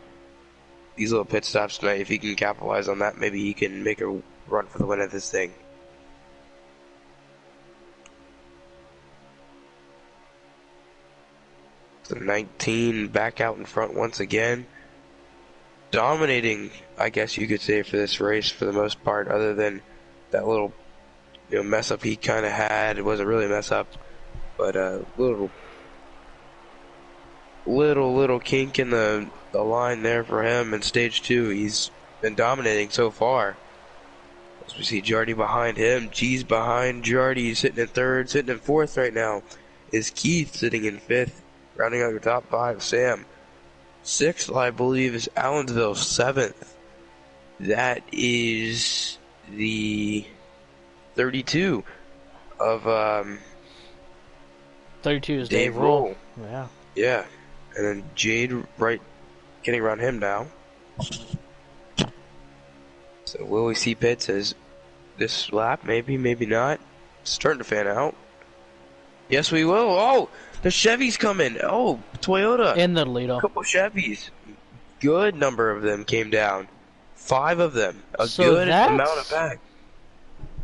these little pit stops tonight. If he can capitalize on that, maybe he can make a run for the win of this thing. So 19 back out in front once again. Dominating, I guess you could say, for this race for the most part, other than that little, you know, mess up he kind of had. It wasn't really a mess up, but a little kink in the line there for him in stage 2. He's been dominating so far. As we see Jardy behind him, G's behind Jardy, sitting in 3rd, sitting in 4th right now is Keith, sitting in 5th. Rounding out your top 5, Sam. 6th, I believe, is Allensville. 7th, that is the 32 of 32 is Dave Roll. Yeah. Yeah, and then Jade right getting around him now. So will we see pits as this lap? Maybe, maybe not. It's starting to fan out. Yes, we will. Oh, the Chevy's coming. Oh, Toyota. In the lead. A couple Chevys. Good number of them came down. 5 of them. A good amount of back.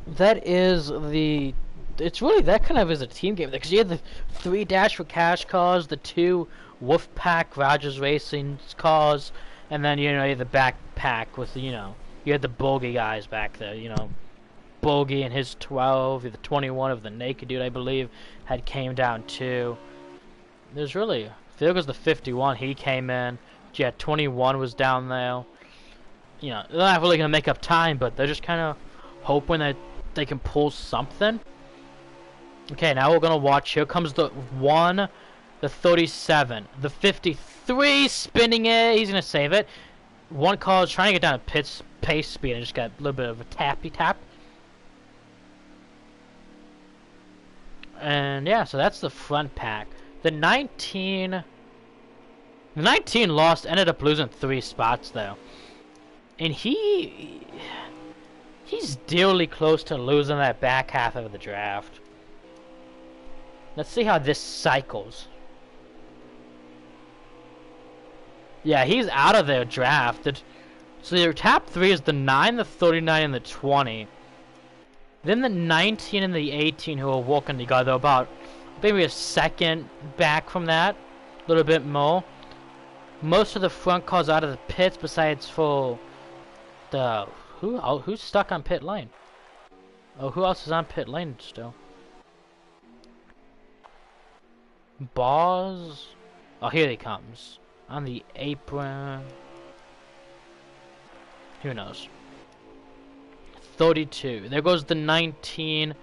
That is the... It's really, that kind of is a team game. Because you had the 3 Dash for Cash cars, the 2 Wolfpack Rogers Racing cars, and then, you know, you had the backpack with, you know, you had the Bogey guys back there, you know. Bogey and his 12, the 21 of the Naked Dude, I believe, had came down too. There's really, I feel it was the 51, he came in. Yeah, 21 was down there. you know, they're not really gonna make up time, but they're just kind of hoping that they can pull something. Okay, now we're gonna watch. Here comes the 1, the 37, the 53, spinning it. He's gonna save it. One car is trying to get down to pace speed and just got a little bit of a tappy tap. And yeah, so that's the front pack. The 19 lost, ended up losing 3 spots though. And he's dearly close to losing that back half of the draft. Let's see how this cycles. Yeah, he's out of their draft. So your top 3 is the 9, the 39, and the 20. Then the 19 and the 18 who are walking together, about maybe a second back from that. A little bit more. Most of the front cars out of the pits besides for the... Who's stuck on pit lane? Oh, who else is on pit lane still? Boz? Oh, here he comes. On the apron. Who knows? 32. There goes the 19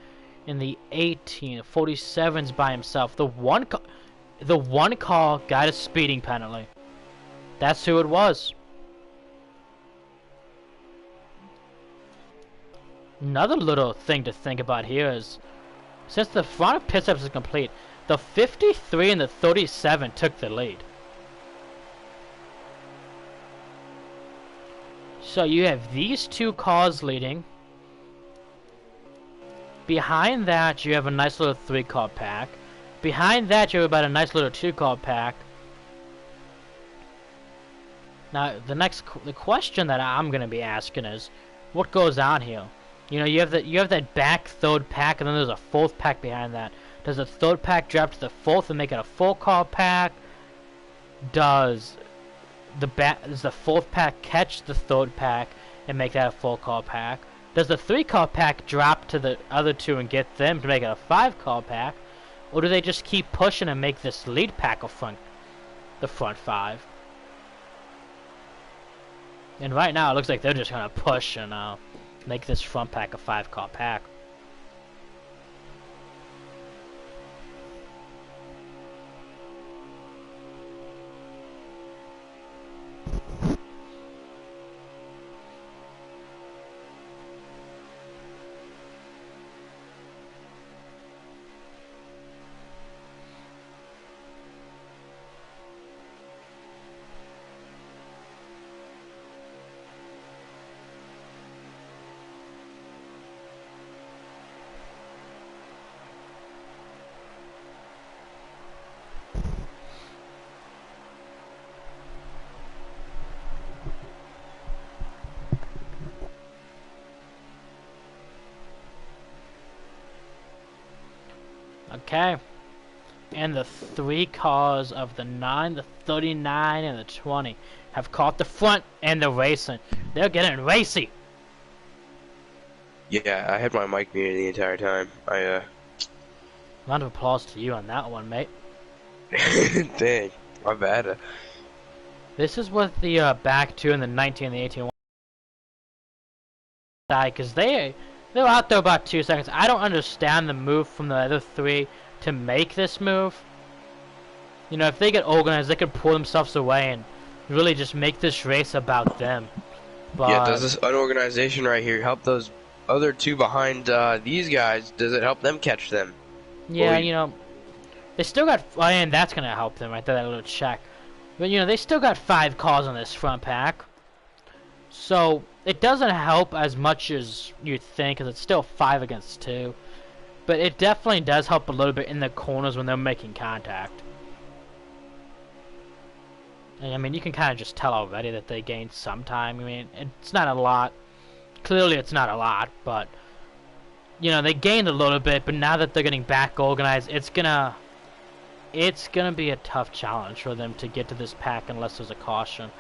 and the 18. 47's by himself. The one car got a speeding penalty. That's who it was. Another little thing to think about here is, since the front of pit stops is complete, the 53 and the 37 took the lead. So you have these 2 cars leading. Behind that, you have a nice little 3-car pack. Behind that, you have about a nice little 2-car pack. Now, the question that I'm gonna be asking is, what goes on here? You know, you have that back 3rd pack, and then there's a 4th pack behind that. Does the 3rd pack drop to the 4th and make it a 4-car pack? Does the 4th pack catch the 3rd pack and make that a 4-car pack? Does the 3-car pack drop to the other 2 and get them to make it a 5-car pack? Or do they just keep pushing and make this lead pack the front 5? And right now, it looks like they're just gonna push and make this front pack a 5-car pack. Okay. And the 3 cars of the 9, the 39, and the 20 have caught the front and the racing. They're getting racy. Yeah, I had my mic muted the entire time. Round of applause to you on that one, mate. Dang, my bad. This is what the back 2 and the 19 and the 18 die, because they're out there about 2 seconds. I don't understand the move from the other 3 to make this move. You know, if they get organized, they could pull themselves away and really just make this race about them. But yeah, does this unorganization right here help those other 2 behind these guys? Does it help them catch them? Yeah, you know, they still got, and that's gonna help them right there, that little check. But you know, they still got 5 cars on this front pack. So it doesn't help as much as you'd think, because it's still 5 against 2. But it definitely does help a little bit in the corners when they're making contact. And I mean, you can kind of just tell already that they gained some time. I mean, it's not a lot. Clearly, it's not a lot, but you know, they gained a little bit. But now that they're getting back organized, it's gonna be a tough challenge for them to get to this pack unless there's a caution.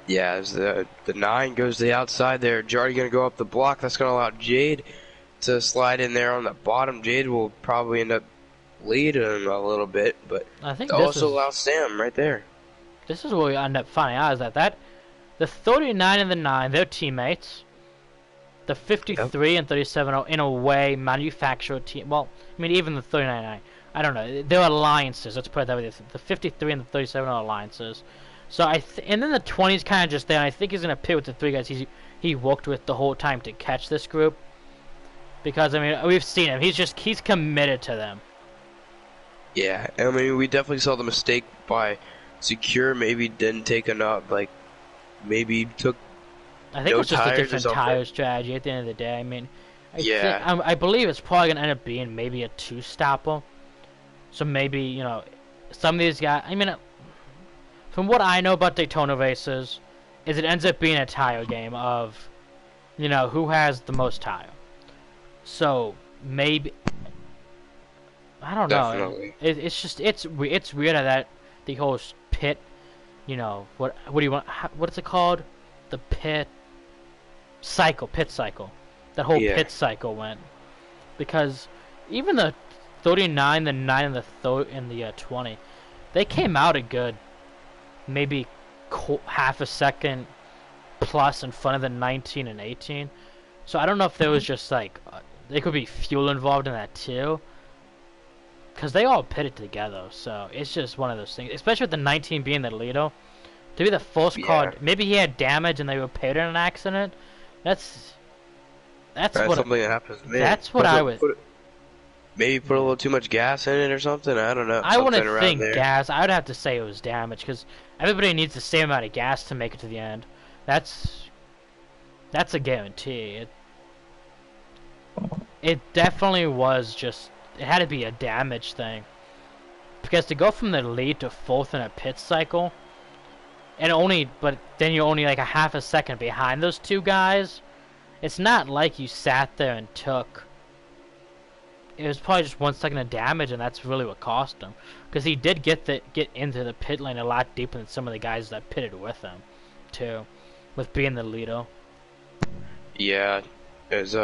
Yeah, as the 9 goes to the outside there, Jardy gonna go up the block. That's gonna allow Jade to slide in there on the bottom. Jade will probably end up leading him a little bit, but I think also allow Sam right there. This is where we end up finding out is that The 39 and the 9, they're teammates. The 53 and 37 are, in a way, manufacturer team. Well, I mean, even the 39 and 9. I don't know. They're alliances. Let's put it that way. The 53 and the 37 are alliances. So and then the 20 is kind of just there. And I think he's gonna pit with the 3 guys he worked with the whole time to catch this group. Because I mean, we've seen him. He's committed to them. Yeah, I mean, we definitely saw the mistake by Secure. Maybe didn't take enough, like maybe took. I think no it's just a tires or different something. tire strategy at the end of the day. I mean, Yeah. I believe it's probably gonna end up being maybe a 2-stopper. So maybe, you know, some of these guys. I mean, from what I know about Daytona races, is it ends up being a tire game of, you know, who has the most tire. So maybe I don't know. Definitely. It's just it's weird that the whole pit. You know what do you want? What's it called? The pit cycle. That whole Yeah. pit cycle went because even the 39, the 9, and the 20, they came out a good maybe half a second plus in front of the 19 and 18. So I don't know if there was just like there could be fuel involved in that too. Because they all pitted together, so it's just one of those things. Especially with the 19 being the leader. To be the first car, maybe he had damage and they were pitted in an accident. That's That's what something that happens to me. that's what I would. Maybe put a little too much gas in it or something. I don't know. I wouldn't something around think there. gas. I would have to say it was damage because everybody needs the same amount of gas to make it to the end. That's a guarantee. It definitely was just. It had to be a damage thing. Because to go from the lead to fourth in a pit cycle, but then you're only like a half a second behind those two guys, it's not like you sat there and took. It was probably just 1 second of damage, and that's really what cost him. Because he did get into the pit lane a lot deeper than some of the guys that pitted with him, too, with being the leader. Yeah, as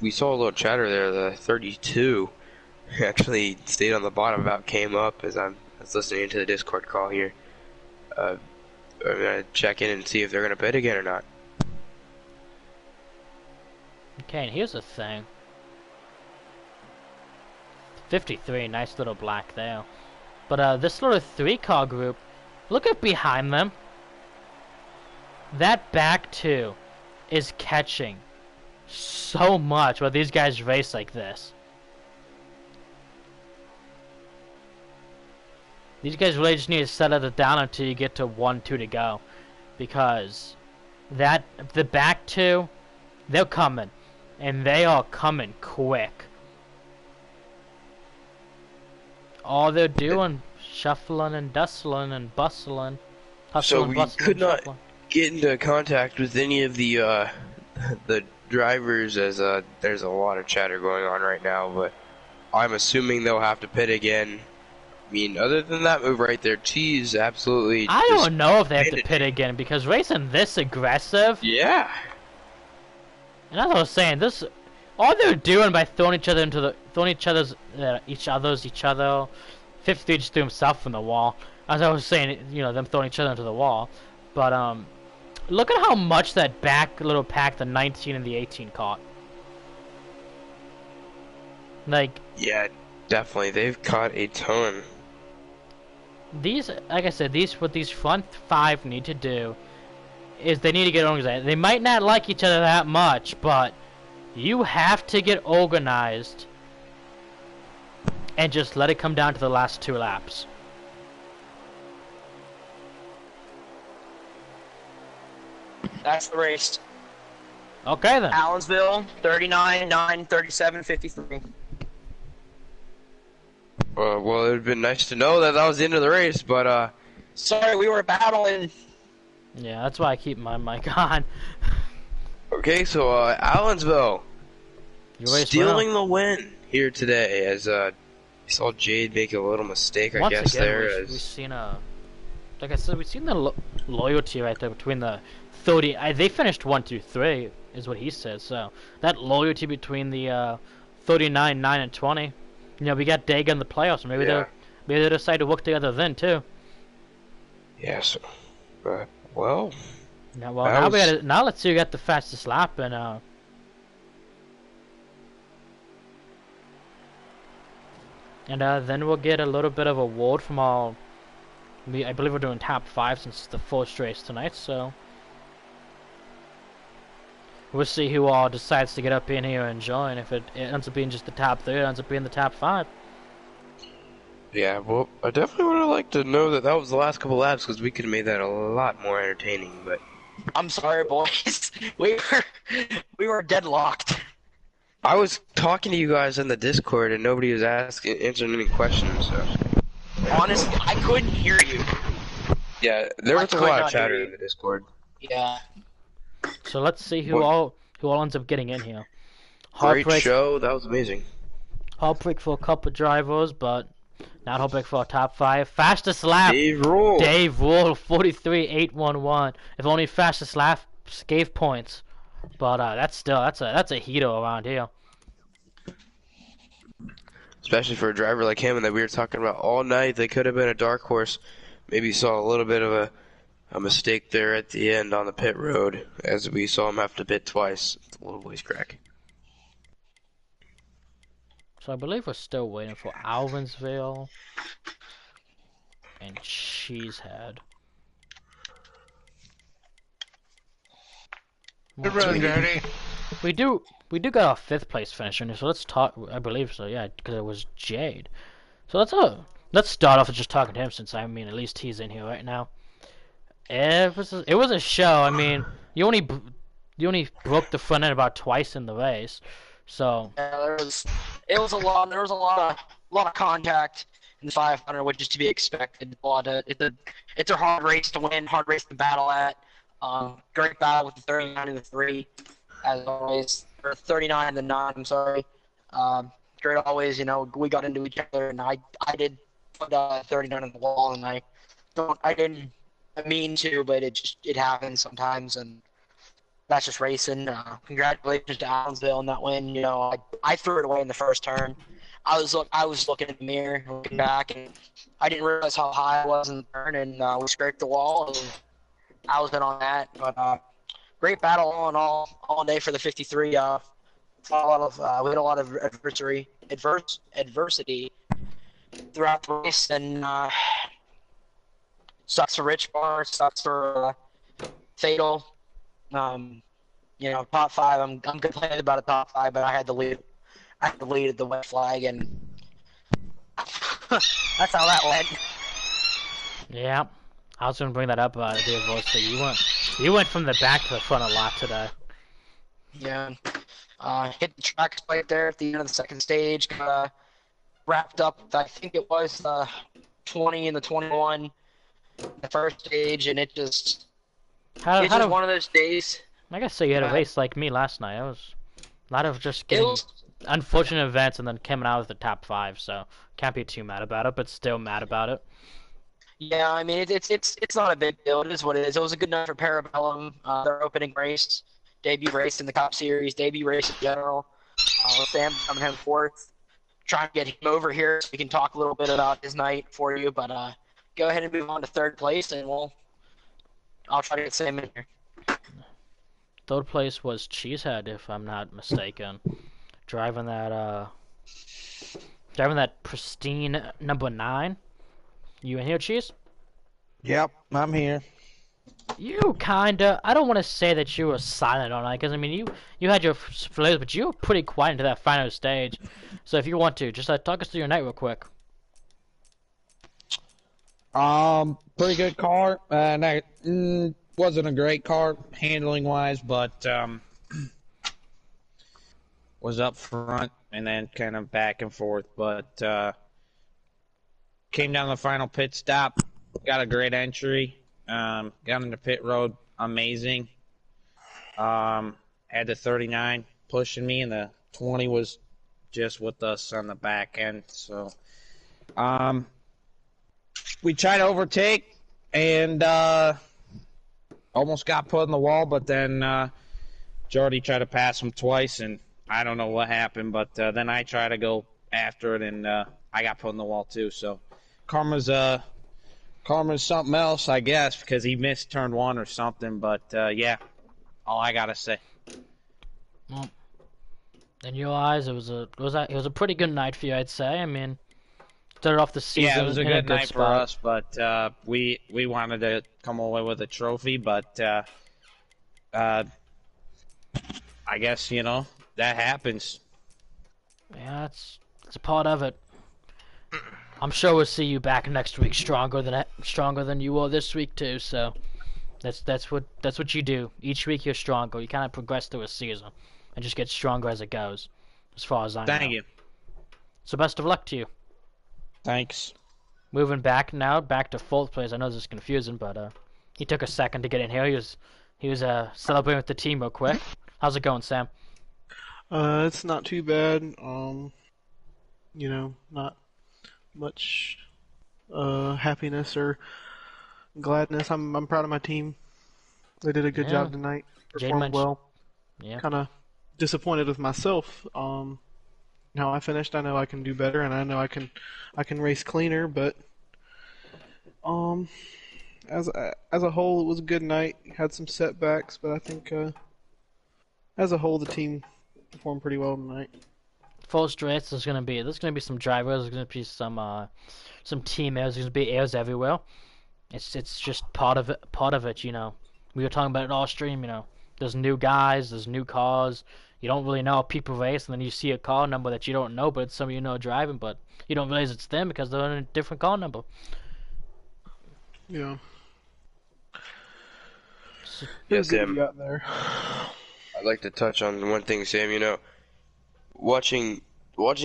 we saw a little chatter there. The 32 actually stayed on the bottom. About came up as I was listening to the Discord call here. I'm gonna check in and see if they're gonna pit again or not. Okay, and here's the thing. 53, nice little black there. But this little 3-car group, look at behind them. That back two is catching so much while these guys race like this. These guys really just need to settle it down until you get to 1, 2 to go. Because the back two, they're coming. And they are coming quick. All they're doing, shuffling and dustling and bustling. So we could not get into contact with any of the drivers as there's a lot of chatter going on right now, but I'm assuming they'll have to pit again. I mean, other than that move right there, T's absolutely. I don't know if they have to pit again because racing this aggressive. Yeah. And as I was saying, all they're doing by throwing each other. 53 just threw himself in the wall. As I was saying, you know, them throwing each other into the wall. But look at how much that back little pack, the 19 and the 18 caught. Like. Yeah, definitely. They've caught a ton. These, like I said, what these front 5 need to do is they need to get organized. They might not like each other that much, but you have to get organized and just let it come down to the last 2 laps. That's the race. Okay then. Allensville, 39, 9, 37, 53. Well, it would have been nice to know that was the end of the race, but Sorry, we were battling. Yeah, that's why I keep my mic on. okay. So Allensville You race stealing the win here today, as I saw Jade make a little mistake, I Once guess again, there. we've seen like I said, we've seen the loyalty right there between the 30. They finished 1, 2, 3, is what he says. So that loyalty between the 39, 9, and 20. You know, we got Dega in the playoffs. Maybe they decide to work together then too. Yes. Well, Now, well, now let's see who got the fastest lap, and then we'll get a little bit of a award from all. I believe we're doing top 5 since it's the first race tonight, so we'll see who all decides to get up in here and join. If it ends up being just the top 3, it ends up being the top 5. Yeah, well, I definitely would have liked to know that was the last couple laps, because we could have made that a lot more entertaining, but... I'm sorry, boys. We were deadlocked. I was talking to you guys in the Discord, and nobody was answering any questions, so... Honestly, I couldn't hear you. Yeah, there was a lot of chatter in the Discord. Yeah. So let's see who all ends up getting in here. Great show, that was amazing. Heartbreak for a couple drivers, but not heartbreak for a top 5. Fastest lap. Dave Rule, 43.811. If only fastest lap gave points, but that's a heater around here. Especially for a driver like him, and that we were talking about all night. They could have been a dark horse. Maybe saw a little bit of a mistake there at the end on the pit road, as we saw him have to pit twice. It's a little voice crack. So I believe we're still waiting for Alvinsville and Cheesehead. Good run, Daddy. We do got our 5th place finisher, so let's talk. I believe so, yeah, because it was Jade. So let's start off with just talking to him, since at least he's in here right now. It was a show. I mean, you only broke the front end about twice in the race, so yeah, it was a lot. There was a lot of contact in the 500, which is to be expected. It's a hard race to win, hard race to battle at. Great battle with the 39 and the 3, as always, or 39 and the 9. I'm sorry. Great always. We got into each other, and I did put 39 on the wall, and I didn't mean to, but it happens sometimes, and that's just racing. Congratulations to Allensville on that win. I threw it away in the first turn. I was looking in the mirror, looking back, and I didn't realize how high I was in the turn, and we scraped the wall. And I was in on that, but great battle all day for the 53. We had a lot of adversity throughout the race, and sucks for Rich Bar, sucks for Fatal. Top 5. I'm complaining about a top 5, but I had the lead. I had the lead at the wet flag, and that's how that went. Yeah, I was gonna bring that up about the adversity. You went from the back to the front a lot today. Yeah. Hit the track right there at the end of the second stage. Wrapped up, I think it was the 20 and the 21, the first stage, and it's just one of those days. I guess so. You had a race like me last night. It was a lot of just getting unfortunate events and then coming out with the top 5. So can't be too mad about it, but still mad about it. Yeah, I mean it's not a big deal. It is what it is. It was a good night for Parabellum. Their opening race, debut race in the Cup Series, debut race in general. Sam coming home 4th. Trying to get him over here so we can talk a little bit about his night for you. But go ahead and move on to 3rd place, and I'll try to get Sam in here. 3rd place was Cheesehead, if I'm not mistaken, driving that pristine number 9. You in here, Cheese? Yep, I'm here. You kinda. I don't want to say that you were silent on that, because you had your flares, but you were pretty quiet into that final stage. So if you want to, just talk us through your night real quick. Pretty good car. Wasn't a great car handling wise, but was up front and then kind of back and forth. But came down the final pit stop, got a great entry. Got into pit road, amazing. Had the 39 pushing me, and the 20 was just with us on the back end. So, we tried to overtake and almost got put in the wall, but then Jordy tried to pass him twice, and I don't know what happened, but then I tried to go after it, and I got put in the wall too. So, karma's a Karma's something else, I guess, because he missed turn 1 or something. But yeah, all I gotta say. Well, in your eyes, it was a pretty good night for you, I'd say. I mean, started off the season Yeah, it was a in good night for spot. us, but we wanted to come away with a trophy, but I guess that happens. Yeah, it's a part of it. I'm sure we'll see you back next week, stronger than you were this week too. So that's what you do. Each week you're stronger. You kind of progress through a season and just get stronger as it goes. As far as I know. Thank you. So best of luck to you. Thanks. Moving back to fourth place. I know this is confusing, but he took a second to get in here. He was celebrating with the team real quick. How's it going, Sam? It's not too bad. Not much happiness or gladness. I'm proud of my team. They did a good job tonight. Performed well. Yeah. Kind of disappointed with myself. How I finished. I know I can do better, and I know I can race cleaner. But as a whole, it was a good night. Had some setbacks, but I think as a whole, the team performed pretty well tonight. First race, there's gonna be some drivers. There's gonna be some team errors. There's gonna be errors everywhere. It's just part of it. We were talking about it all stream. There's new guys. There's new cars. You don't really know how people race, and then you see a car number that you don't know, but it's somebody driving, but you don't realize it's them because they're in a different car number. Yeah. Yeah, Sam. You got there. I'd like to touch on one thing, Sam. Watching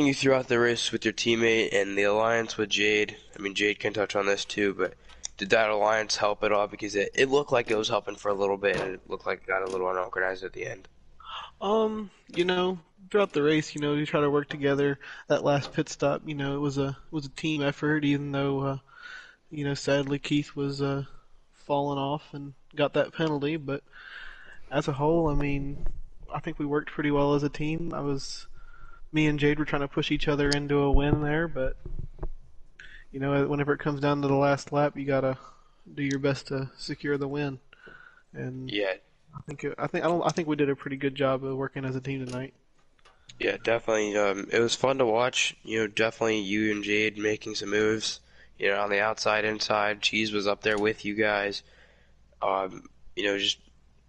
you throughout the race with your teammate and the alliance with Jade. I mean, Jade can touch on this too, but did that alliance help at all? Because it looked like it was helping for a little bit, and it looked like it got a little unorganized at the end. Throughout the race, we try to work together. That last pit stop, it was a team effort, even though, sadly Keith was falling off and got that penalty. But as a whole, I mean, I think we worked pretty well as a team. Me and Jade were trying to push each other into a win there, but whenever it comes down to the last lap, you gotta do your best to secure the win. And yeah. I think we did a pretty good job of working as a team tonight. Yeah, definitely. It was fun to watch. Definitely you and Jade making some moves. On the outside, inside. Cheese was up there with you guys. Just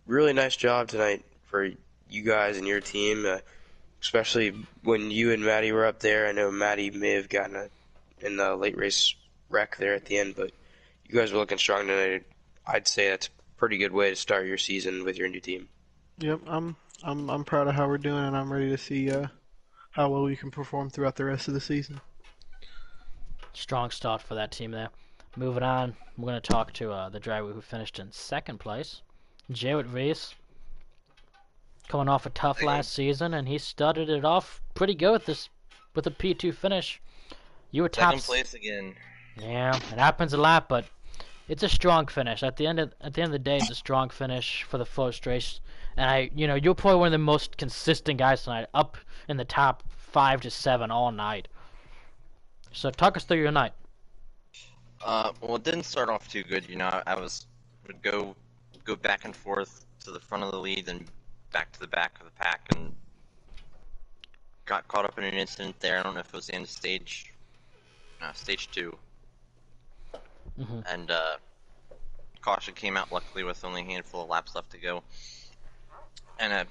really nice job tonight for you guys and your team. Especially when you and Maddie were up there. I know Maddie may have gotten in the late race wreck there at the end, but you guys were looking strong tonight. I'd say that's pretty good way to start your season with your new team. Yep, I'm proud of how we're doing, and I'm ready to see how well we can perform throughout the rest of the season. Strong start for that team there. Moving on, we're going to talk to the driver who finished in second place, Jared Reese. Coming off a tough last season, and he started it off pretty good with a P2 finish. You were top second place again. Yeah, it happens a lot, but it's a strong finish. At the end of the day, it's a strong finish for the first race. And you're probably one of the most consistent guys tonight, up in the top 5 to 7 all night. So talk us through your night. Well, it didn't start off too good. I would go back and forth to the front of the lead and back to the back of the pack, and got caught up in an incident there. I don't know if it was the end of stage 2. Mm-hmm. And caution came out luckily with only a handful of laps left to go. And I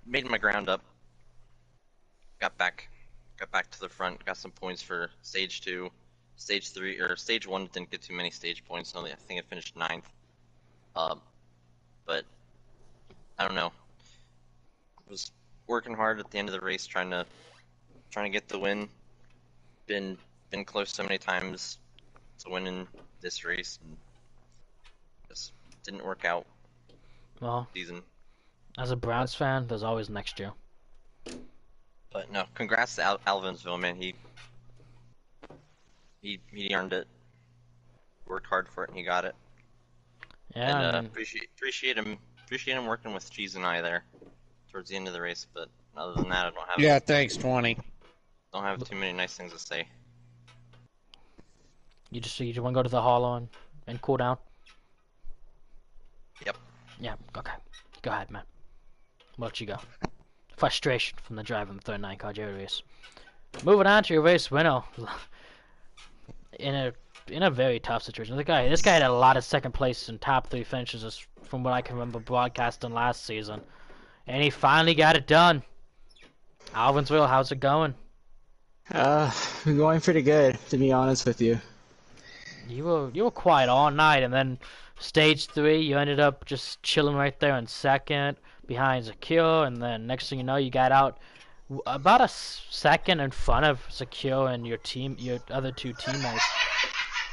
made my ground up. Got back to the front. Got some points for stage 2. Stage 3 or stage 1 didn't get too many stage points. I think I finished 9th. But I don't know. Was working hard at the end of the race, trying to get the win. Been close so many times to winning this race, and just didn't work out. Well, Season. As a Browns fan, there's always next year. But no, congrats to Alvinsville, man. He earned it. Worked hard for it, and he got it. Yeah, and appreciate him working with Cheese and I there towards the end of the race. But other than that, I don't have. Yeah, thanks, 20. Don't have too many nice things to say. You just want to go to the hollow and and cool down? Yep. Yeah, okay. Go ahead, man. We'll let you go. Frustration from the driver in the 39 car Jerry Reese. Moving on to your race winner. In a very tough situation. This guy had a lot of second place and top 3 finishes from what I can remember broadcasting last season. And he finally got it done. Alvinsville, how's it going? Going pretty good, to be honest with you. You were quiet all night, and then stage 3, you ended up just chilling right there in second behind Secure, and then next thing you know, you got out about a second in front of Secure and your other 2 teammates.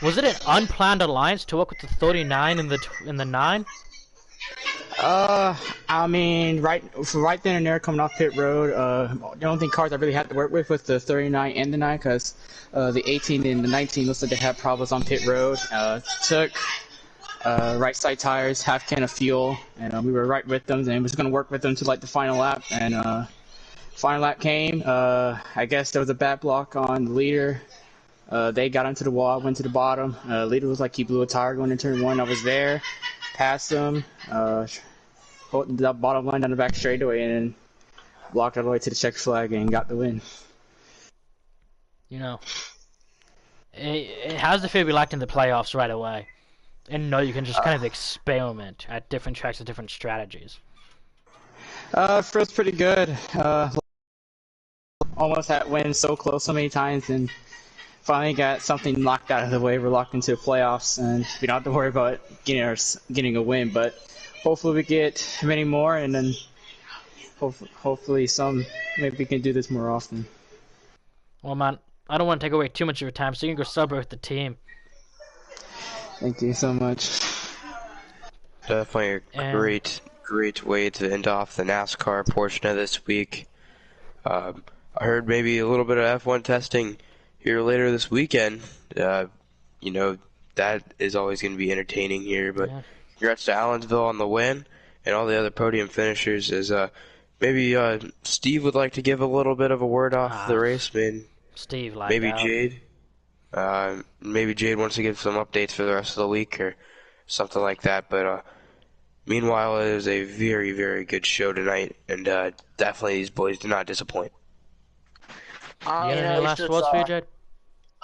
Was it an unplanned alliance to work with the 39 and the 9? I mean, right then and there, coming off pit road, the only thing cars I really had to work with was the 39 and the 9, because the 18 and the 19 looks like they had problems on pit road. Took right side tires, half can of fuel, and we were right with them, and we was going to work with them to like the final lap, and final lap came. I guess there was a bad block on the leader. They got into the wall, went to the bottom. Leader was like he blew a tire going into turn 1. I was there, passed them, holding the bottom line down the back straightaway, and blocked all the way to the check flag and got the win. You know, how does it feel to be locked in the playoffs right away? And know you can just kind of experiment at different tracks with different strategies. Feels pretty good. Almost had win so close so many times, and finally got something knocked out of the way. We're locked into the playoffs, and we don't have to worry about getting a win. But hopefully we get many more, and then hopefully maybe we can do this more often. Well, man, I don't want to take away too much of your time, so you can go celebrate with the team. Thank you so much. Definitely a great way to end off the NASCAR portion of this week. I heard maybe a little bit of F1 testing here later this weekend. You know, that is always going to be entertaining here. But congrats to Allensville on the win and all the other podium finishers. Maybe Steve would like to give a little bit of a word off the race, man. Steve, maybe Jade. Maybe Jade wants to give some updates for the rest of the week or something like that. But meanwhile, it was a very, very good show tonight, and definitely these boys did not disappoint. You got any last words for you, Jade?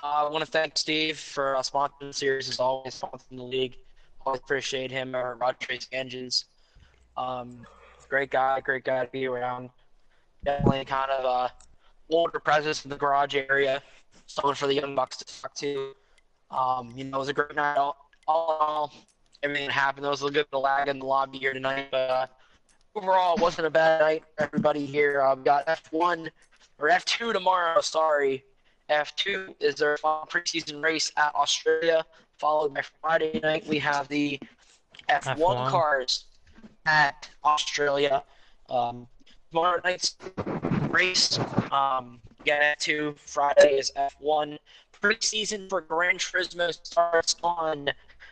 I want to thank Steve for sponsoring the series, as always, sponsoring the league. Always appreciate him or Roger Racing Engines. Great guy to be around. Definitely kind of older presence in the garage area. Someone for the young bucks to talk to. It was a great night. All in all, everything that happened. There was a little bit of lag in the lobby here tonight, but overall, it wasn't a bad night for everybody here. We got F1 or F2 tomorrow. Sorry, F2 is their final preseason race at Australia. Followed by Friday night, we have the F1 cars at Australia. Tomorrow night's race. Get to Friday is F1. Preseason for Gran Turismo starts on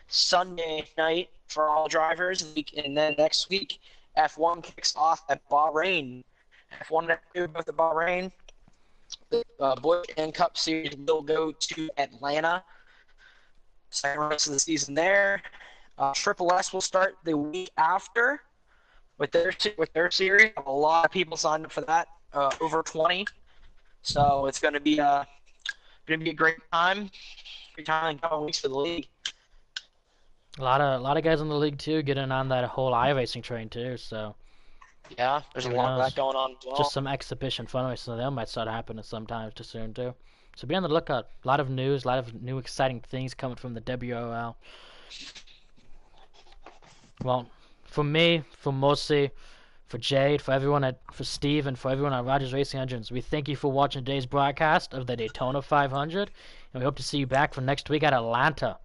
Sunday night for all drivers, and then next week F1 kicks off at Bahrain. F1 and F2 both at Bahrain. The Busch and Cup Series will go to Atlanta. Second race of the season there. Triple S will start the week after with their series. A lot of people signed up for that, over 20. So it's going to be a great time. Great time in a couple weeks for the league. A lot of guys in the league too getting on that whole iRacing train too. So yeah, there's a lot of that going on as well. Just some exhibition fun racing, so that might start happening sometimes too soon too. So be on the lookout. A lot of news, a lot of new exciting things coming from the WOL. Well, for me, for Mosi, for Jade, for Steve, and for everyone at Rogers Racing Engines, we thank you for watching today's broadcast of the Daytona 500, and we hope to see you back for next week at Atlanta.